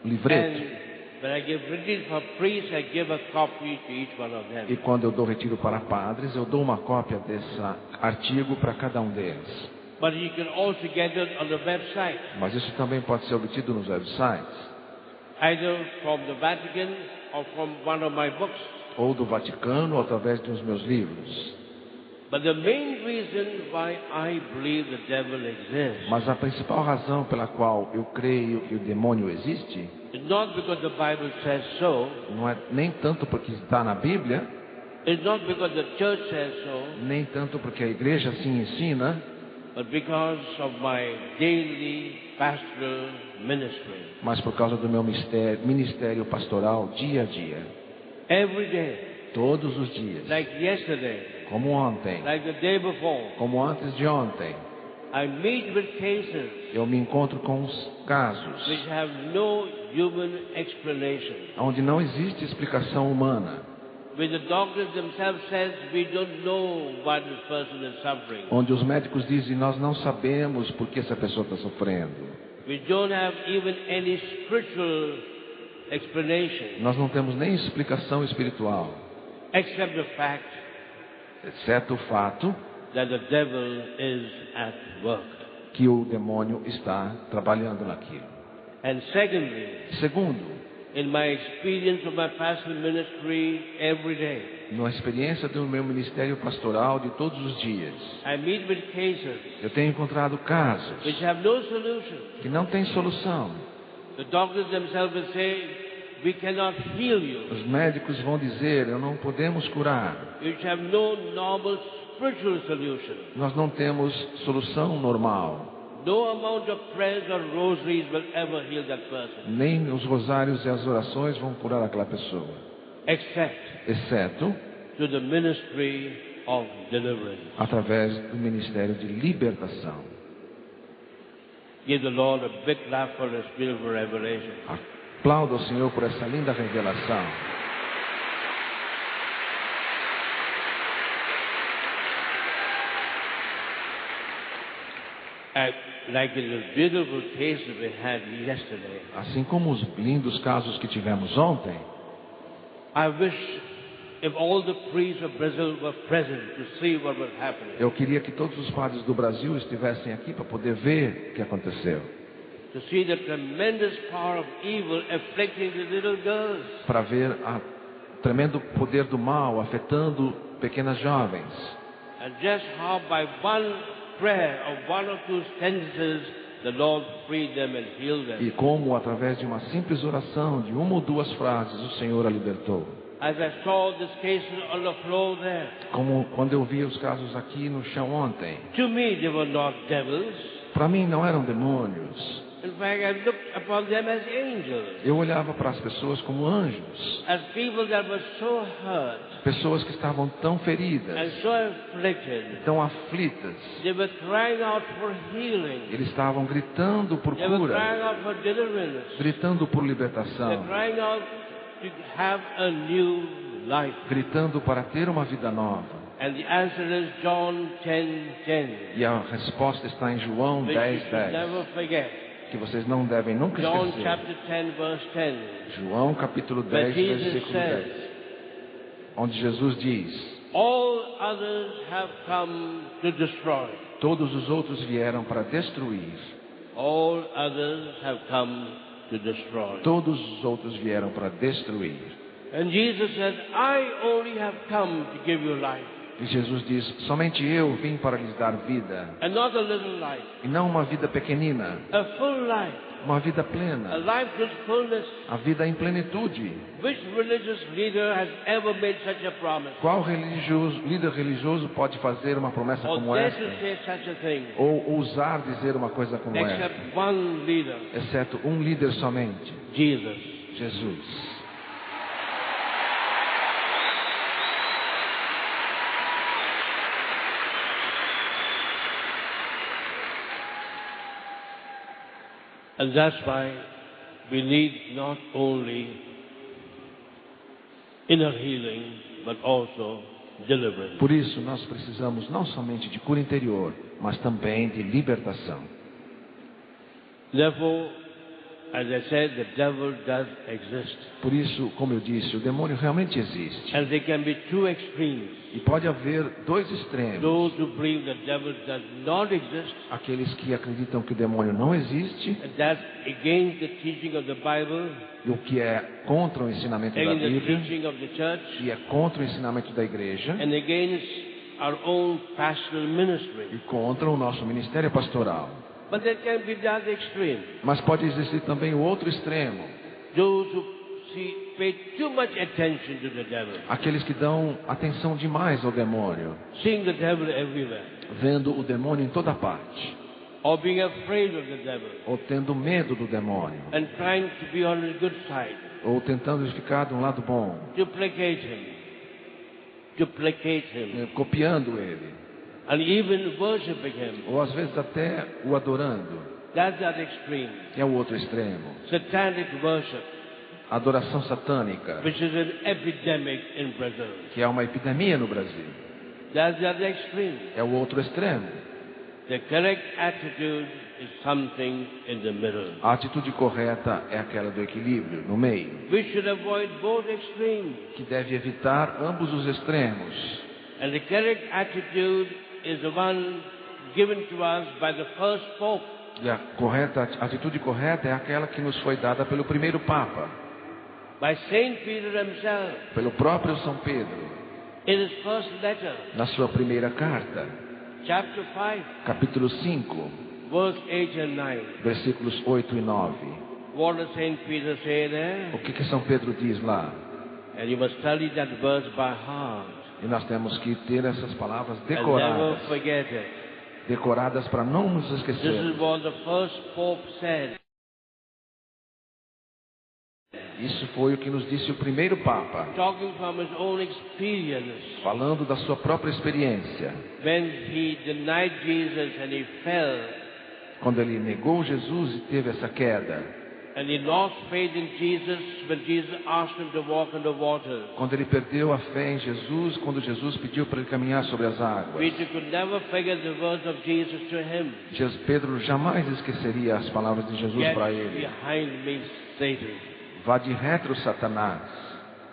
livreto. And when I give retreat for priests, I give a copy to each one of them. E quando eu dou retiro para padres, eu dou uma cópia desse artigo para cada um deles. But you can also get it on the website, Mas isso também pode ser obtido nos websites, either from the Vatican or from one of my books. ou do Vaticano, ou através dos meus livros. But the main reason why I believe the devil exists Mas a principal razão pela qual eu creio que o demônio existe is not because the Bible says so, não é nem tanto porque está na Bíblia, it's not because the church says so, nem tanto porque a igreja assim ensina, but because of my daily pastoral ministry. mas por causa do meu ministério pastoral dia a dia, Every day, todos os dias, like yesterday, como ontem, like the day before, como antes de ontem, I meet with cases eu me encontro com os casos which have no human explanation. onde não existe explicação humana, Where the doctors themselves says we don't know why this person is suffering. onde os médicos dizem: nós não sabemos por que essa pessoa está sofrendo. We don't have even any spiritual explanation, Nós não temos nem explicação espiritual, except the fact exceto o fato that the devil is at work. que o demônio está trabalhando naquilo. And secondly, Segundo, in my experience of my pastoral ministry every day, na experiência do meu ministério pastoral de todos os dias, I meet with cases eu tenho encontrado casos which have no solution. que não têm solução. The doctors themselves will say, we cannot heal you. Os médicos vão dizer: não podemos curar. Which have no normal spiritual solution. Nós não temos solução normal. No amount of prayers or rosaries will ever heal that person, Nem os rosários e as orações vão curar aquela pessoa, except exceto to the ministry of deliverance. através do ministério de libertação. Give the Lord a big clap for His beautiful revelation. Aplauda o Senhor por essa linda revelação. Like in the beautiful case that we had yesterday, Assim como os lindos casos que tivemos ontem, I wish if all the priests of Brazil were present to see what was happening, eu queria que todos os padres do Brasil estivessem aqui para poder ver o que aconteceu, to see the tremendous power of evil afflicting the little girls. para ver tremendo poder do mal afetando pequenas jovens. And just how by one prayer of one or two sentences, the Lord freed them and healed them. E como, através de uma simples oração, de uma ou duas frases, o Senhor a libertou. As I saw these cases on the floor there, Como quando eu vi os casos aqui no chão ontem. to me they were not devils. Para mim não eram demônios. In fact, I looked upon them as angels, Eu olhava para as pessoas como anjos. as people that were so hurt Pessoas que estavam tão and feridas, so afflicted. tão aflitas. They were crying out for healing. Eles estavam gritando por They were cura, crying out for deliverance. gritando por They're libertação, crying out to have a new life. gritando para ter uma vida nova. And the answer is John 10:10, E a resposta está em João which you 10, should 10, never forget. que vocês não devem nunca John esquecer. chapter 10, verse 10. João capítulo But 10, Jesus versículo says, 10, onde Jesus diz: all others have come to destroy. todos os outros vieram para destruir. All others have come to destroy. Todos os outros vieram para destruir. And Jesus said, I only have come to give you life. E Jesus diz: somente eu vim para lhes dar vida. And not a little life. E não uma vida pequenina, A full life. uma vida A plena, life with fullness. a vida em plenitude. Which religious leader has ever made such a promise? Qual líder religioso pode fazer uma promessa Or como dare esta? to say such a thing? Ou ousar dizer uma coisa como esta? Except one leader, Exceto um líder somente: Jesus. Jesus. And that's why we need not only inner healing, but also deliverance. Por isso, nós precisamos não somente de cura interior, mas também de libertação. Therefore, as I said, the devil does exist. Por isso, como eu disse, o demônio realmente existe. And there can be two extremes. E pode haver dois extremos: Those who believe the devil does not exist, aqueles que acreditam que o demônio não existe, and that's against the teaching of the Bible, e o que é contra o ensinamento da against the Bíblia, teaching of the church, e é contra o ensinamento da igreja, and against our own pastoral ministry. e contra o nosso ministério pastoral. But there can be the other extreme. Mas pode existir também o outro extremo: Those who pay too much attention to the devil, aqueles que dão atenção demais ao demônio, seeing the devil everywhere, vendo o demônio em toda parte, or being afraid of the devil, ou tendo medo do demônio, and trying to be on his good side, ou tentando ficar de um lado bom, duplicate him, copiando ele, and even worshiping him. ou às vezes até o adorando. That's that extreme. É o outro extremo: Satanic worship, adoração satânica, which is an epidemic in Brazil. que é uma epidemia no Brasil. That's the other extreme. É o outro extremo. The correct attitude is something in the middle. A atitude correta é aquela do equilíbrio, no meio, We should avoid both extremes. que deve evitar ambos os extremos. And the correct attitude is the one given to us by the first Pope. E a atitude correta é aquela que nos foi dada pelo primeiro Papa, By Saint Peter himself, pelo próprio São Pedro, in his first letter, na sua primeira carta, chapter 5, capítulo 5, verse 8 and 9. versículos 8 e 9. What does Saint Peter say there? O que São Pedro diz lá? And you must study that verse by heart. E nós temos que ter essas palavras And never decoradas, forget it. decoradas para não nos This esquecermos. is what the first Pope said. Isso foi o que nos disse o primeiro Papa, Talking from his own experience. falando da sua própria experiência, When he denied Jesus and he fell, quando ele negou Jesus e teve essa queda, and he lost faith in Jesus when Jesus asked him to walk on the water. quando ele perdeu a fé em Jesus, quando Jesus pediu para ele caminhar sobre as águas. Peter could never forget the words of Jesus to him. Pedro jamais esqueceria as palavras de Jesus Get para ele: behind me, Satan. vá de retro, Satanás.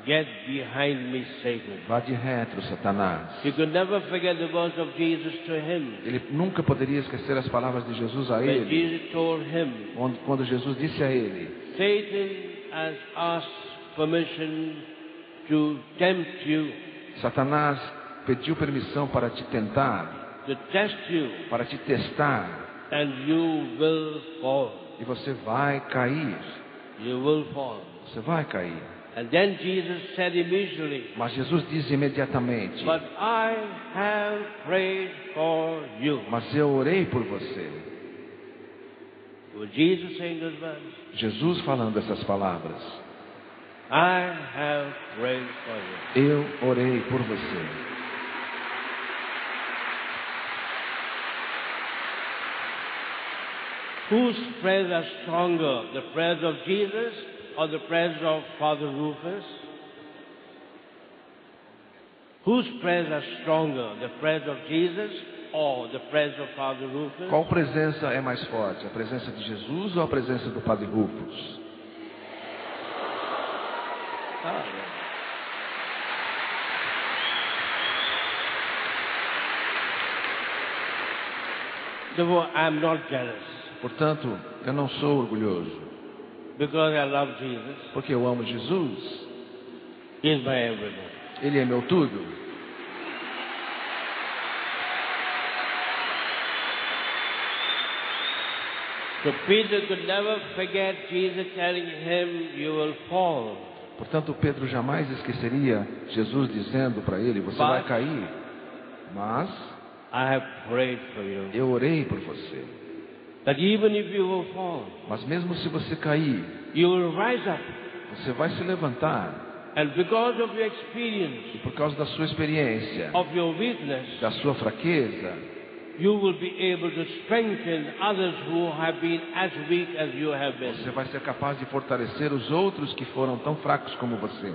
Get behind me, Satan. Vá de retro, Satanás. He could never forget the words of Jesus to him. Ele nunca poderia esquecer as palavras de Jesus a When ele, Jesus told him, quando Jesus disse a ele: Satan has asked permission to tempt you, Satanás pediu permissão para te tentar, to test you, para te testar, and you will fall. e você vai cair. You will fall. Você vai cair. And then Jesus said immediately, Mas Jesus diz imediatamente: but I have prayed for you. mas eu orei por você. Was Jesus saying those words? Jesus falando essas palavras: I have prayed for you. eu orei por você. Whose prayers are stronger, the prayers of Jesus or the prayers of Father Rufus? Whose prayers are stronger, the prayers of Jesus or the prayers of Father Rufus? Qual presença é mais forte? A presença de Jesus ou a presença do Padre Rufus? Ah, therefore, I am not jealous Portanto, eu não sou orgulhoso, because I love Jesus. porque eu amo Jesus. He is my everything. Ele é meu tudo. So Peter could never forget Jesus telling him, "You will fall." Portanto, Pedro jamais esqueceria Jesus dizendo para ele: você vai cair. Mas I have prayed for you. eu orei por você. That even if you will fall, Mas mesmo se você cair, you will rise up. você vai se levantar. And because of your experience, E por causa da sua experiência, of your weakness, da sua fraqueza, you will be able to strengthen others who have been as weak as you have been. você vai ser capaz de fortalecer os outros que foram tão fracos como você.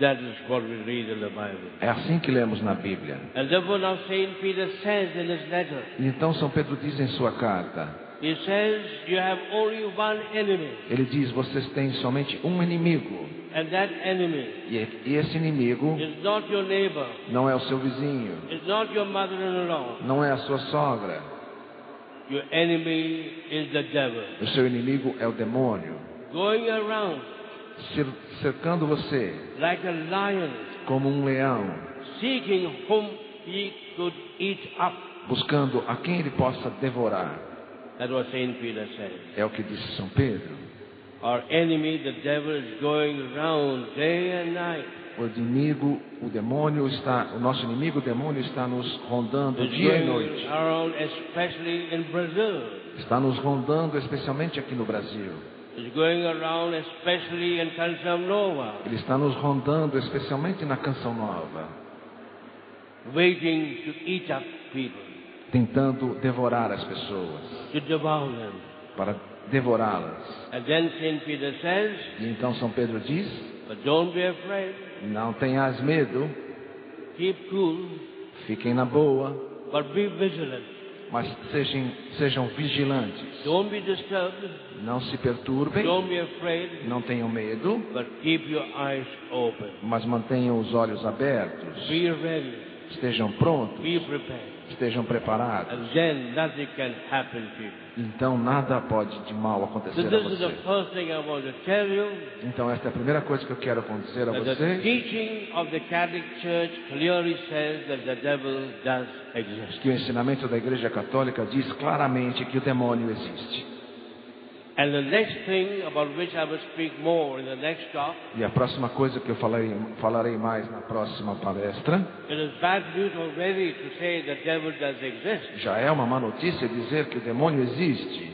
That is what we read in the Bible. É assim que lemos na Bíblia. And therefore now Saint Peter says in his letter, E então São Pedro diz em sua carta, he says, you have only one enemy. ele diz: vocês têm somente um inimigo. And that enemy E esse inimigo is not your neighbor, não é o seu vizinho, is not your mother-in-law. não é a sua sogra. Your enemy is the devil. O seu inimigo é o demônio, Going around cercando você like a lion, como um leão, seeking whom he could eat up. buscando a quem ele possa devorar. That's what Saint Peter says. É o que disse São Pedro. Our enemy, the devil, is going around day and night. O inimigo, o nosso inimigo, o demônio, está nos rondando It's dia e going noite. around, especially in Brazil. Está nos rondando, especialmente aqui no Brasil. It's going around, especially in Canção Nova, Ele está nos rondando, especialmente na Canção Nova, waiting to eat up people, tentando devorar as pessoas, to devour them. para devorá-las. And then Saint Peter says, E então São Pedro diz: but don't be afraid, não tenhas medo, keep cool, fiquem na boa, but be vigilant. mas sejam vigilantes. Don't be disturbed, Não se perturbem, don't be afraid, não tenham medo, but keep your eyes open. mas mantenham os olhos abertos. Be ready, Estejam prontos, be prepared. estejam preparados. And then nothing can happen to you. Então nada pode de mal So acontecer a this is the você. first thing I want to tell you. Então esta é a primeira coisa que eu quero dizer a That the você. teaching of the Catholic Church clearly says that the devil does exist. Que o ensinamento da Igreja Católica diz claramente que o demônio existe. And the next thing about which I will speak more in the next talk, E a próxima coisa que eu falarei mais na próxima palestra, it is bad news already to say the devil does exist. já é uma má notícia dizer que o demônio existe.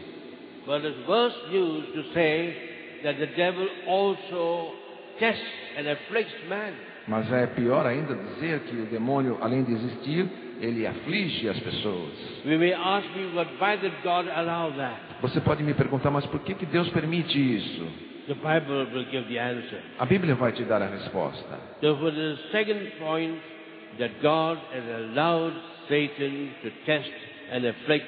But it's worse news to say that the devil also tests and afflicts man. Mas é pior ainda dizer que o demônio, além de existir, ele aflige as pessoas. We may ask me, but why did God allow that? Você pode me perguntar, mas por que Deus permite isso? The Bible will give the answer. A Bíblia vai te dar a resposta. Therefore, the second point, that God has allowed Satan to test and afflict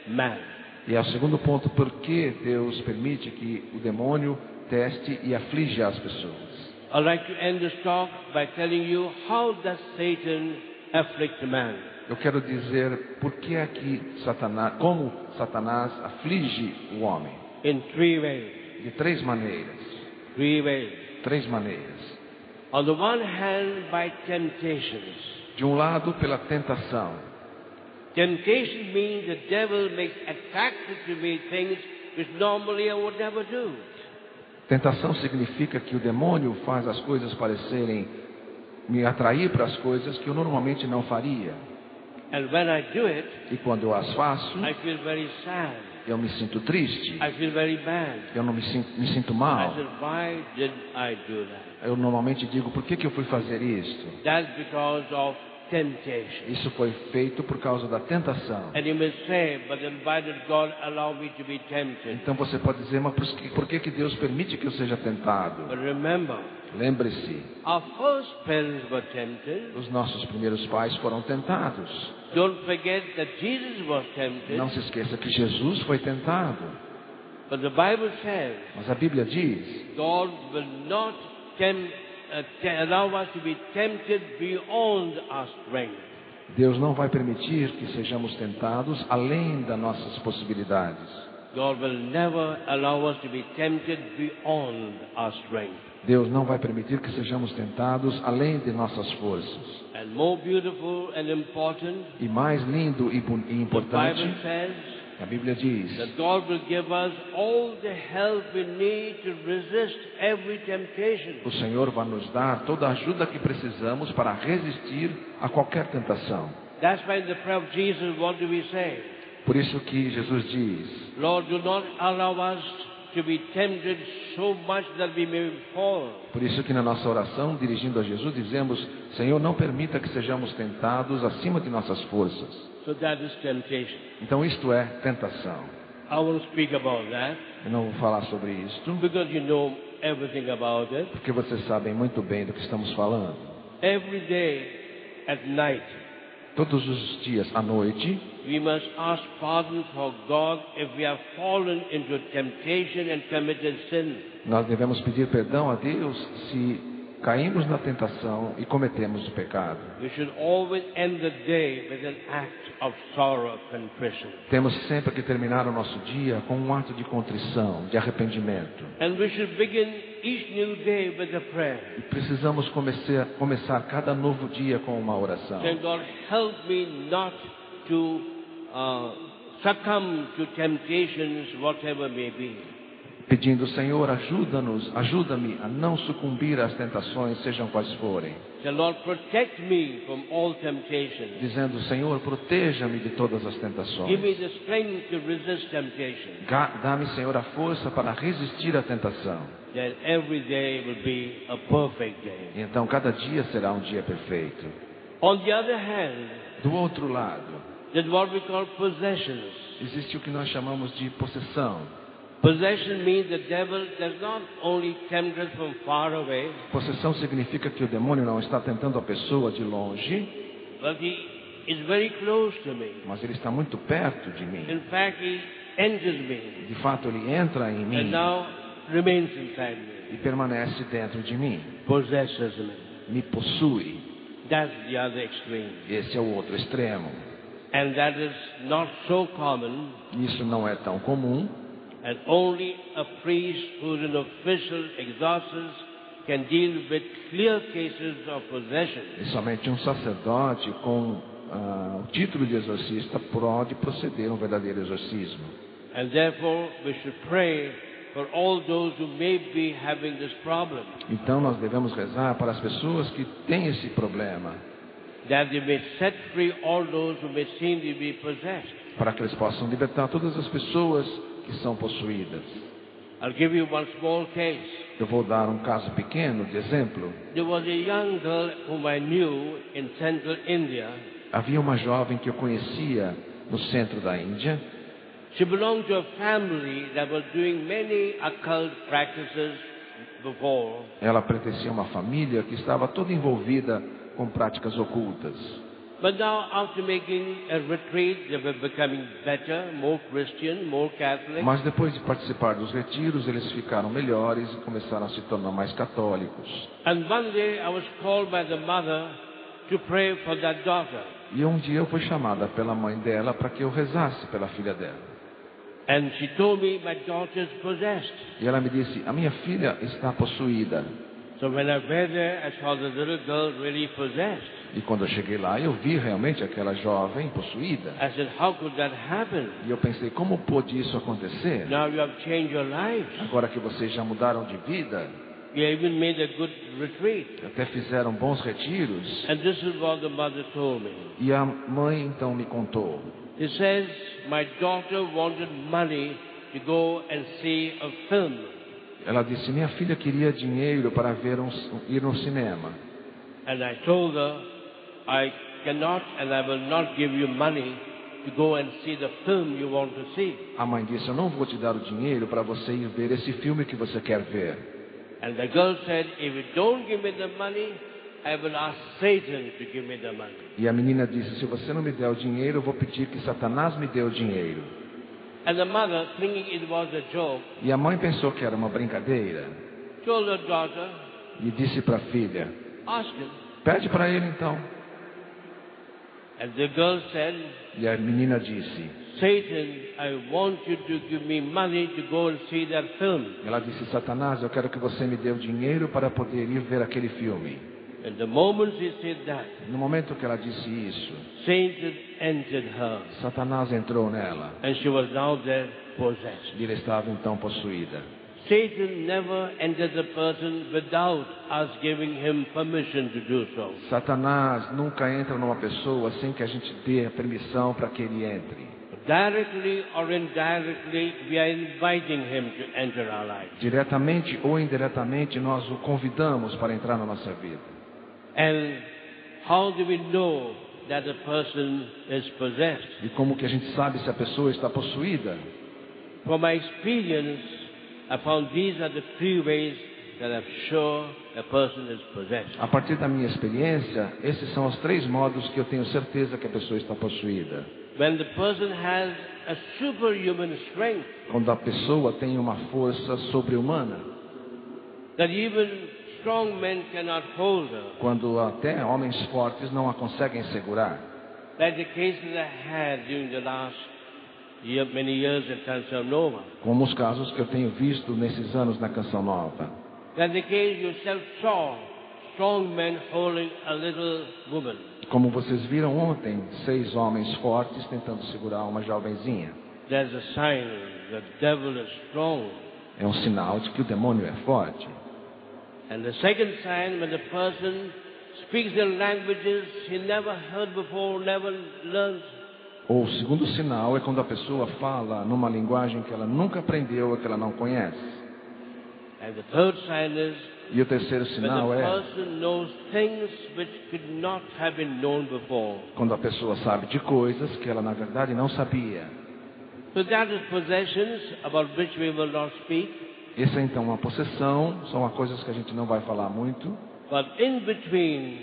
man. E é o segundo ponto, por que Deus permite que o demônio teste e aflige as pessoas. I'd like to end this talk by telling you how does Satan afflict man. Eu quero dizer por que é que como Satanás aflige o homem. In three ways. De três maneiras. Three ways. Três maneiras. On the one hand, by temptations. De um lado, pela tentação. Temptation means the devil makes attracted to me things which normally I would never do. Tentação significa que o demônio faz as coisas parecerem me atrair para as coisas que eu normalmente não faria. And when I do it, E quando eu as faço, I feel very sad. eu me sinto triste. I feel very bad. Eu não me sinto I mal. said, why did I do that? Eu normalmente digo, por que eu fui fazer isto? That's because of temptation. Isso foi feito por causa da tentação. And you may say, but then why did God allow me to be tempted? Então você pode dizer, mas por que Deus permite que eu seja tentado? But remember, Lembre-se, our first parents were tempted. os nossos primeiros pais foram tentados. Don't forget that Jesus was tempted. Não se esqueça que Jesus foi tentado. But the Bible says, Mas a Bíblia diz, God will not allow us to be tempted beyond our strength. Deus não vai permitir que sejamos tentados além das nossas possibilidades. God will never allow us to be tempted beyond our strength. Deus não vai permitir que sejamos tentados além de nossas forças. And more beautiful and important, E mais lindo e the Bible importante, says a Bíblia diz that God will give us all the help we need to resist every temptation. o Senhor vai nos dar toda a ajuda que precisamos para resistir a qualquer tentação. That's why in the prayer of Jesus, what do we say? Por isso que Jesus diz, Lord, do not allow us to be tempted so much that we may fall. por isso que na nossa oração, dirigindo a Jesus, dizemos, Senhor, não permita que sejamos tentados acima de nossas forças. So that is temptation. Então isto é tentação. I won't speak about that Eu não vou falar sobre isto, because you know everything about it. porque vocês sabem muito bem do que estamos falando. Every day at night, Todos os dias à noite, we must ask pardon for God if we have fallen into temptation and committed sin. nós devemos pedir perdão a Deus se caímos na tentação e cometemos o pecado. We should always end the day with an act of sorrow, contrition. Temos sempre que terminar o nosso dia com um ato de contrição, de arrependimento. And we should begin each new day with a prayer. E precisamos começar cada novo dia com uma oração. Saying, God, help me not to succumb to temptations, whatever may be. Pedindo, Senhor, ajuda-me a não sucumbir às tentações, sejam quais forem. Say, Lord, protect me from all temptations. Dizendo, Senhor, proteja-me de todas as Give me tentações. the strength to resist temptation. Dá-me, Senhor, a força para resistir à tentação. Then every day will be a perfect day. E então cada dia será um dia perfeito. On the other hand, Do outro lado, there's what we call possessions. existe o que nós chamamos de possessão. Possession means the devil does not only tempt us from far away, Possessão significa que o demônio não está tentando a pessoa de longe, but he is very close to me. mas ele está muito perto de mim. In fact, he enters me De fato, ele entra em and mim now remains inside me, e permanece dentro de mim. possesses me. Me possui. That's the other extreme. Esse é o outro extremo. And that is not so common, Isso não é tão comum. and only a priest who is an official exorcist can deal with clear cases of possession. E somente um sacerdote com o título de exorcista pode proceder um verdadeiro exorcismo. And therefore, we should pray for all those who may be having this problem, Então nós devemos rezar para as pessoas que têm esse problema, that they may set free all those who may seem to be possessed. para que eles possam libertar todas as pessoas que são possuídas. I'll give you one small case. Eu vou dar um caso pequeno de exemplo. There was a young girl whom I knew in central India. Havia uma jovem que eu conhecia no centro da Índia. She belonged to a family that was doing many occult practices before. Ela pertencia a uma família que estava toda envolvida com práticas ocultas. But now, after making a retreat, they were becoming better, more Christian, more Catholic. Mas depois de participar dos retiros, eles ficaram melhores e começaram a se tornar mais católicos. And one day I was called by the mother to pray for that daughter. E um dia eu fui chamada pela mãe dela para que eu rezasse pela filha dela. And she told me, my daughter is possessed. E ela me disse, a minha filha está possuída. So when I went there, I saw the little girl really possessed. E quando eu cheguei lá, eu vi realmente aquela jovem possuída. I said, how could that happen? E eu pensei, como pôde isso acontecer? Now you have changed your lives. Agora que vocês já mudaram de vida, You even made a good retreat. até fizeram bons retiros. And this is what the mother told me. E a mãe então me contou. She says, my daughter wanted money to go and see a film. Ela disse, minha filha queria dinheiro para ir no cinema. And I told her, I cannot and I will not give you money to go and see the film you want to see. A mãe disse, eu não vou te dar o dinheiro para você ir ver esse filme que você quer ver. And the girl said, if you don't give me the money, I will ask Satan to give me the money. E a menina disse, se você não me der o dinheiro, eu vou pedir que Satanás me dê o dinheiro. And the mother, thinking it was a joke, E a mãe pensou que era uma brincadeira. told her daughter, E disse para a filha, ask him. pede para ele então. And the girl said, E a menina disse, Satan, I want you to give me money to go and see that film. ela disse, Satanás, eu quero que você me dê o dinheiro para poder ir ver aquele filme. And the moment she said that, No momento que ela disse isso, Satan entered her. Satanás entrou nela. And she was now there possessed. E ela estava então possuída. Satan never enters a person without us giving him permission to do so. Satanás nunca entra numa pessoa sem que a gente dê a permissão para que ele entre. Directly or indirectly, we are inviting him to enter our lives. Diretamente ou indiretamente, nós o convidamos para entrar na nossa vida. And how do we know that a person is possessed? E como que a gente sabe se a pessoa está possuída? From my experience, I found these are the three ways that I'm sure a person is possessed. A partir da minha experiência, esses são os 3 modos que eu tenho certeza que a pessoa está possuída. When the person has a superhuman strength, Quando a pessoa tem uma força sobre-humana, that even strong men cannot hold her. quando até homens fortes não a conseguem segurar. Like the cases I had during the last year, many years at Canção Nova. Como os casos que eu tenho visto nesses anos na Canção Nova. That the case yourself saw strong men holding a little woman. Como vocês viram ontem, 6 homens fortes tentando segurar uma jovenzinha. There's a sign the devil is strong. É um sinal de que o demônio é forte. And the second sign, when the person speaks in languages he never heard before, never learned. O segundo sinal é quando a pessoa fala numa linguagem que ela nunca aprendeu ou que ela não conhece. And the third sign is E o terceiro when sinal the é person knows things which could not have been known before. quando a pessoa sabe de coisas que ela na verdade não sabia. So that is possessions about which we will not speak. Essa é então uma possessão, são coisas que a gente não vai falar muito. But in between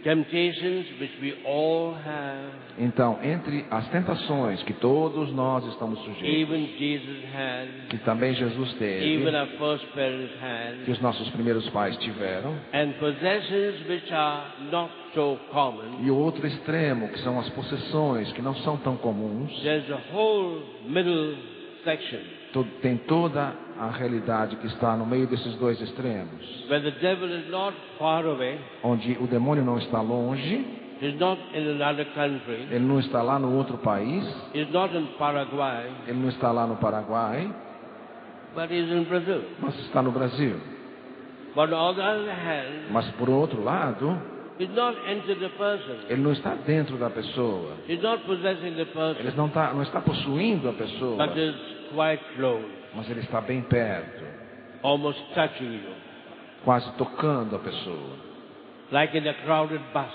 temptations which we all have, Então, entre as tentações que todos nós estamos sujeitos, even Jesus had, que também Jesus teve, even our first parents que had, os nossos primeiros pais tiveram, and possessions which are not so common, e o outro extremo, que são as possessões que não são tão comuns, there's a whole middle section tem toda a realidade que está no meio desses 2 extremos, where the devil is not far away, onde o demônio não está longe, is not in another country, ele não está lá no outro país, is not in Paraguay, ele não está lá no Paraguai, but is in Brazil. mas está no Brasil. But on the other hand, Mas por outro lado, is not enter the person, ele não está dentro da pessoa, is not possessing the person, ele não está possuindo a pessoa, but is quite close, mas ele está bem perto, almost touching you, quase tocando a pessoa, like in a crowded bus.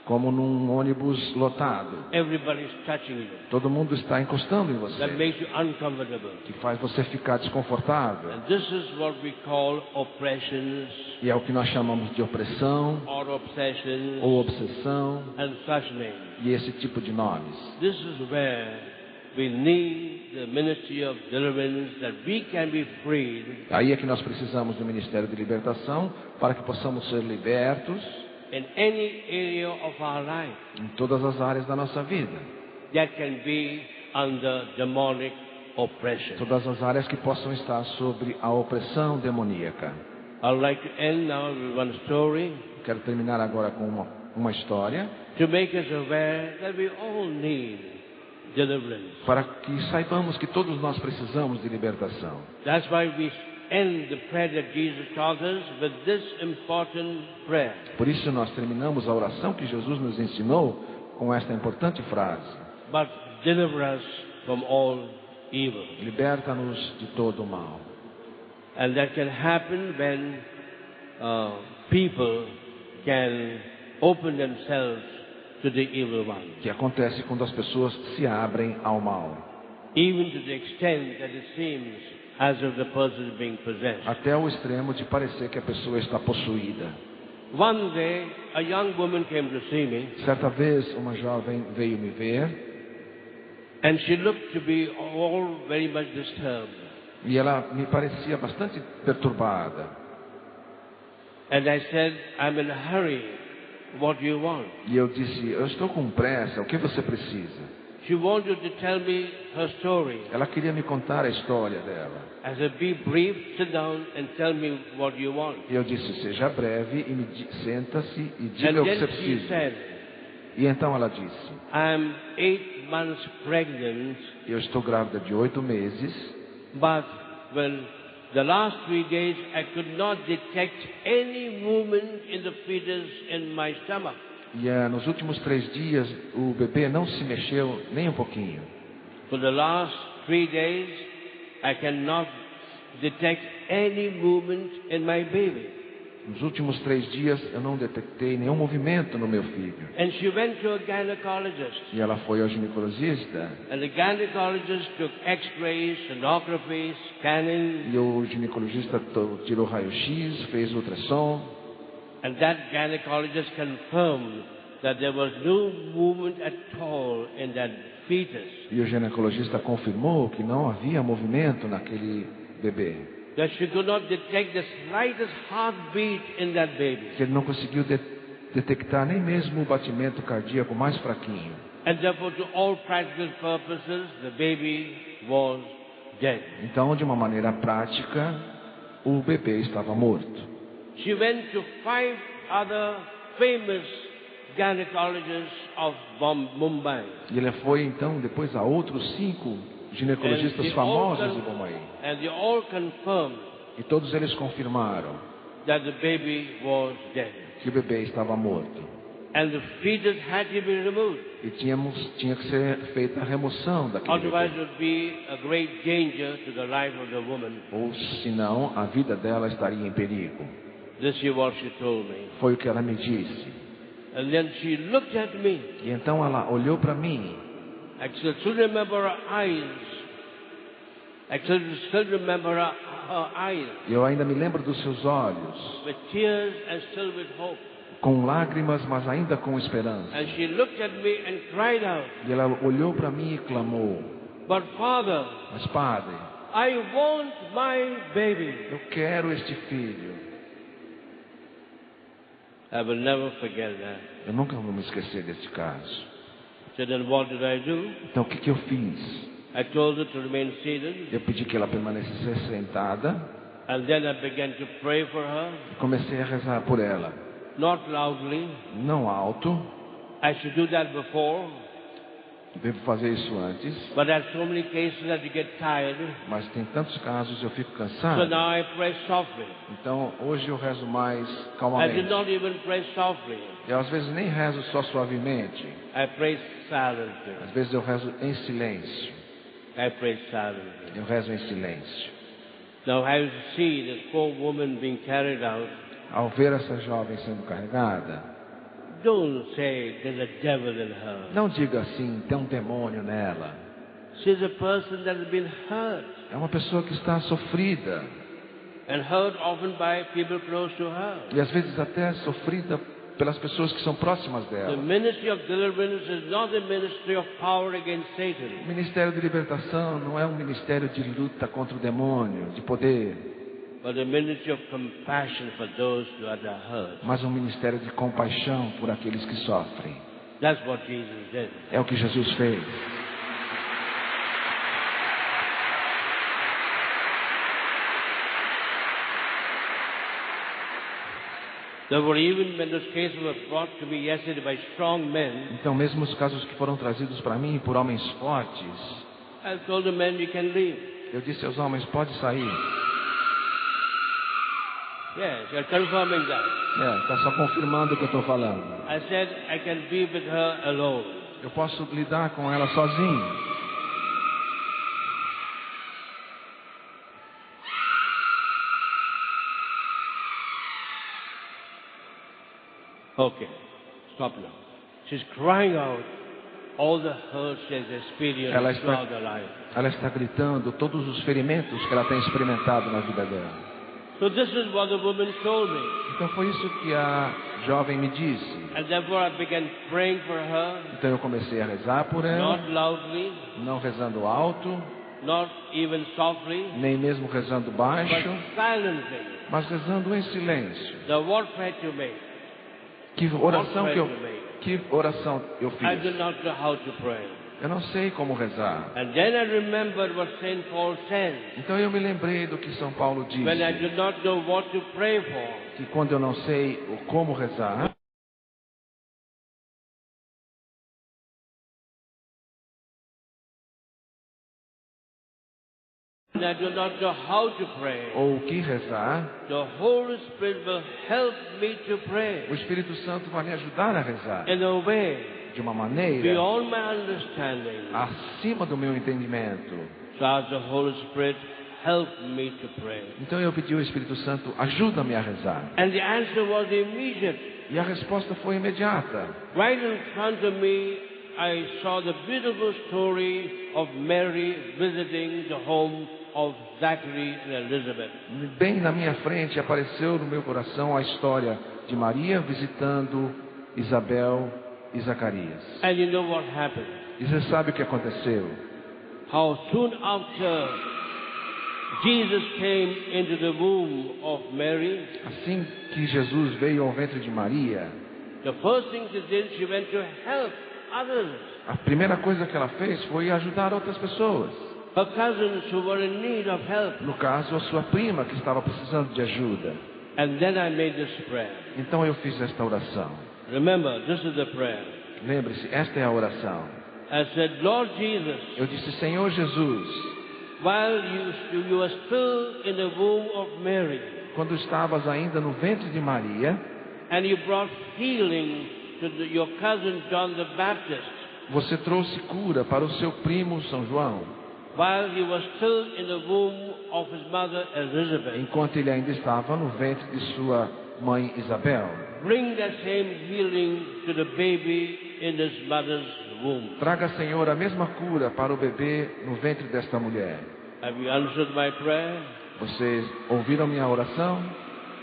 como num ônibus lotado. Everybody is touching you. Todo mundo está encostando em That você, makes you uncomfortable. que faz você ficar desconfortável. And this is what we call oppressions E é o que nós chamamos de opressão or obsessions ou obsessão and such names. e esse tipo de nomes. This is where we need the ministry of deliverance, that we can be freed Aí é que nós precisamos do Ministério de Libertação para que possamos ser libertos in any area of our life em todas as áreas da nossa vida. that can be under demonic oppression. Todas as áreas que possam estar sobre a opressão demoníaca. I'd like to end now with one story Quero terminar agora com uma história, to make us aware that we all need deliverance. para que saibamos que todos nós precisamos de libertação. That's why we end the prayer that Jesus taught us with this important prayer. Por isso nós terminamos a oração que Jesus nos ensinou com esta importante frase: But deliver us from all evil. liberta-nos de todo o mal. And that can happen when people can open themselves to the evil one. Que acontece quando as pessoas se abrem ao mal, Even to the extent that it seems as if the person is being possessed. até o extremo de parecer que a pessoa está possuída. One day, a young woman came to see me, Certa vez uma jovem veio me ver and she looked to be all very much disturbed. e ela me parecia bastante perturbada. And I said, I'm in a hurry. What do you want? E eu disse: eu estou com pressa, o que você precisa? She wanted to tell me her story. Ela queria me contar a história dela. I said, be brief, sit down and tell me what you want. E eu disse: seja breve e senta-se e And diga o que then você she precisa. said, E então ela disse: I'm 8 months pregnant, eu estou grávida de 8 meses, but when the last 3 days I could not detect any movement in the fetus in my stomach. e nos últimos 3 dias o bebê não se mexeu nem um pouquinho. For the last 3 days I cannot detect any movement in my baby. Nos últimos 3 dias eu não detectei nenhum movimento no meu filho. And she went to a gynecologist. E ela foi ao ginecologista. And the gynecologist took x-rays, sonography, scanning. E o ginecologista tirou raio-x, fez ultrassom. And that gynecologist confirmed that there was no movement at all in that fetus. E o ginecologista confirmou que não havia movimento naquele bebê. That she could not detect the slightest heartbeat in that baby. Que ele não conseguiu detectar nem mesmo o batimento cardíaco mais fraquinho. And therefore, to all practical purposes, the baby was dead. Então, de uma maneira prática, o bebê estava morto. She went to 5 other famous gynecologists of Mumbai. E ele foi então depois a outros 5 ginecologistas famosos de Bombay. And they all confirmed E todos eles confirmaram that the baby was dead. que o bebê estava morto. And the fetus had to be removed. E tinha que ser feita a remoção daquele Otherwise, bebê. it would be a great danger to the life of the woman. Ou senão a vida dela estaria em perigo. This is what she told me. Foi o que ela me disse. And then she looked at me. E então ela olhou para mim. I still remember her eyes. I still remember her eyes. E eu ainda me lembro dos seus olhos, With tears and still with hope. com lágrimas, mas ainda com esperança. And she looked at me and cried out, E ela olhou para mim e clamou: but Father, mas padre, I want my baby. eu quero este filho. I will never forget that. Eu nunca vou me esquecer deste caso. So then what did I do? Então o que eu fiz? I told her to remain seated. Eu pedi que ela permanecesse sentada. And then I began to pray for her. Comecei a rezar por ela. Not loudly. Não alto. I should do that before. Devo fazer isso antes. But there are so many cases that you get tired. Mas tem tantos casos eu fico So cansado. now I pray softly. Então hoje eu rezo mais I did calmamente. not even pray softly. Eu às vezes nem rezo só suavemente. I pray silently. Às vezes eu rezo em silêncio. I pray silently. Eu rezo em silêncio. Now I see this poor woman being carried out. Ao ver essa jovem sendo carregada, Don't say there's a devil in her. não diga assim, tem um demônio nela. She's a person that has been hurt. É uma pessoa que está sofrida. And hurt often by people close to her. E às vezes até sofrida pelas pessoas que são próximas The dela. ministry of deliverance is not a ministry of power against Satan. O ministério de libertação não é um ministério de luta contra o demônio, de poder, But a ministry of compassion for those that are hurt. mas um ministério de compaixão por aqueles que sofrem. That's what Jesus did. É o que Jesus fez. Therefore, even when those cases were brought to me yesterday by strong men, Então, mesmo os casos que foram trazidos para mim por homens fortes, I told the men, you can leave. eu disse aos homens, pode sair. Yes, you're confirming that. Está só confirmando o que eu estou falando. I said, I can be with her alone. Eu posso lidar com ela sozinho. Okay, stop now. She's crying out all the hurts she has experienced throughout her life. Ela está gritando todos os ferimentos que ela tem experimentado na vida dela. So this is what the woman told me. Então foi isso que a jovem me disse. And therefore I began praying for her, Então eu comecei a rezar por ela, not loudly, não rezando alto, not even softly, nem mesmo rezando baixo, but silently. mas rezando em silêncio. The what prayer to make? Que oração eu I do fiz? not know how to pray. Eu não sei como rezar. And then I remembered what Saint Paul said. Então eu me lembrei do que São Paulo disse, When I do not know what to pray for, que quando eu não sei o como rezar, and I do not know how to pray, ou o que rezar, the Holy Spirit will help me to pray o Espírito Santo vai me ajudar a rezar in a way de uma maneira beyond my understanding. acima do meu entendimento. So as the Holy Spirit help me to pray. Então eu pedi ao Espírito Santo, ajuda-me a rezar. And the answer was immediate. E a resposta foi imediata. Right in front of me, I saw the beautiful story of Mary visiting the home of Zachary and Elizabeth. Bem na minha frente apareceu no meu coração a história de Maria visitando Isabel e Zacarias. And you know what happened? E você sabe o que aconteceu? How soon after Jesus came into the womb of Mary, Assim que Jesus veio ao ventre de Maria, the first thing she did, she went to help others. a primeira coisa que ela fez foi ajudar outras pessoas. Her cousins who were in need of help. No caso, a sua prima que estava precisando de ajuda. And then I made this prayer. Então eu fiz esta oração. Remember, this is the prayer. Lembre-se, esta é a oração. I said, Lord Jesus, Eu disse, Senhor Jesus, while you were still in the womb of Mary, quando estavas ainda no ventre de Maria, and you brought healing to your cousin John the Baptist, você trouxe cura para o seu primo São João, while he was still in the womb of his mother Elizabeth, enquanto ele ainda estava no ventre de sua mãe Isabel. bring that same healing to the baby in his mother's womb. Traga, Senhor, a mesma cura para o bebê no ventre desta mulher. Have you answered my prayer? Vocês ouviram minha oração?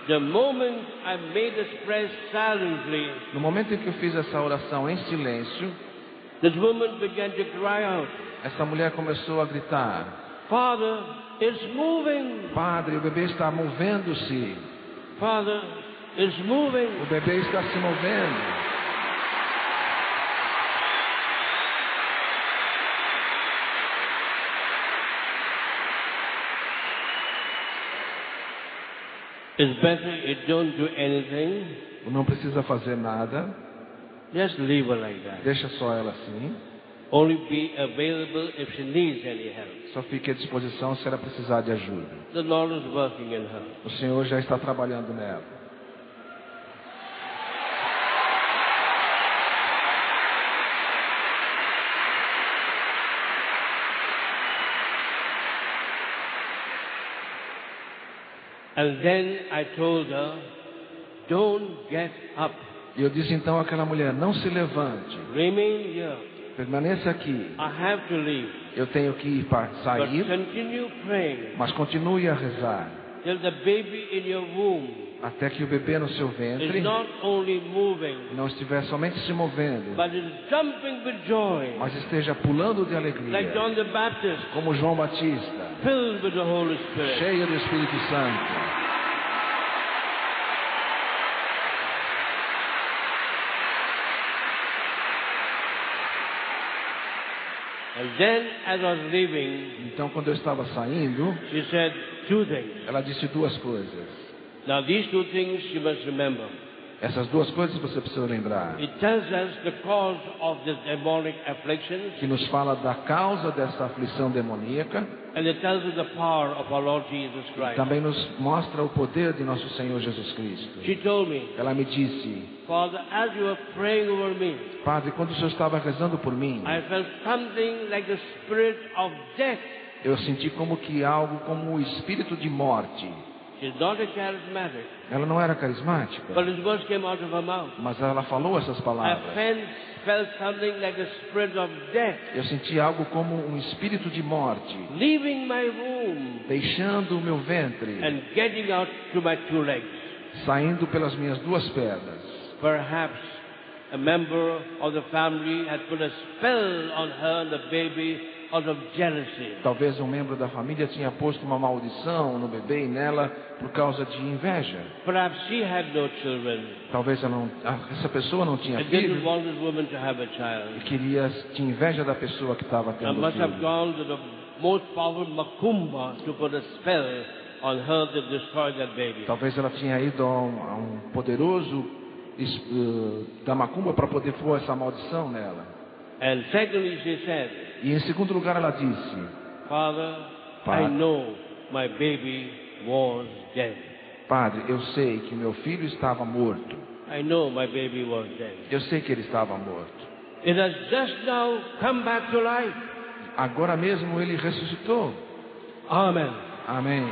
The moment I made this prayer silently, No momento em que eu fiz essa oração em silêncio, this woman began to cry out, essa mulher começou a gritar, Father, it's moving. Padre, o bebê está movendo-se. Father, it's moving. O bebê está se movendo. It's better you don't do anything. Não precisa fazer nada. Just leave her like that. Deixa só ela assim. Only be available if she needs any help. Só fique à disposição se ela precisar de ajuda. The Lord is working in her. O Senhor já está trabalhando nela. And then I told her, don't get up. E eu disse então àquela mulher, não se levante. Remain here. Permaneça aqui. I have to leave. Eu tenho que ir para But sair, continue praying mas continue a rezar. till the baby in your womb Até que o bebê no seu ventre is not only moving, não estiver somente se movendo, but is jumping with joy, mas esteja pulando de like alegria, John the Baptist, como João Batista, filled with the Holy Spirit. cheio do Espírito Santo. And then, as I was leaving, Então, quando eu estava saindo, she said two things. ela disse duas coisas. Now, these two things you must remember. Essas duas coisas você precisa lembrar. It tells us the cause of this demonic afflictions, Que nos fala da causa dessa aflição demoníaca. and it tells us the power of our Lord Jesus Christ. Também nos mostra o poder de nosso Senhor Jesus Cristo. She told me, Ela me disse: Father, as you were praying over me, Padre, quando o Senhor estava rezando por mim, I felt something like the spirit of death. eu senti como que algo como o espírito de morte. She's not a charismatic, Ela não era carismática, but his words came out of her mouth. mas ela falou essas I palavras. felt something like the spirit of death Eu senti algo como um espírito de morte, leaving my womb deixando o meu ventre, and getting out to my two legs. saindo pelas minhas duas pernas. Perhaps a member of the family had put a spell on her and the baby out of jealousy. Talvez um membro da família tinha posto uma maldição no bebê e nela por causa de inveja. Perhaps she had no children Talvez essa pessoa não tinha and didn't filhos want this woman to have a e child. tinha inveja da pessoa que estava I tendo must have filho. gone to the most powerful Macumba to put a spell on her to destroy that baby. Talvez ela tinha ido a um poderoso da macumba para poder pôr essa maldição nela. And secondly, she said, E em segundo lugar ela disse: Father, Pai. I know my baby was dead. Padre, eu sei que meu filho estava morto. I know my baby was dead. Eu sei que ele estava morto. It has just now come back to life. Agora mesmo ele ressuscitou. Amen. Amém.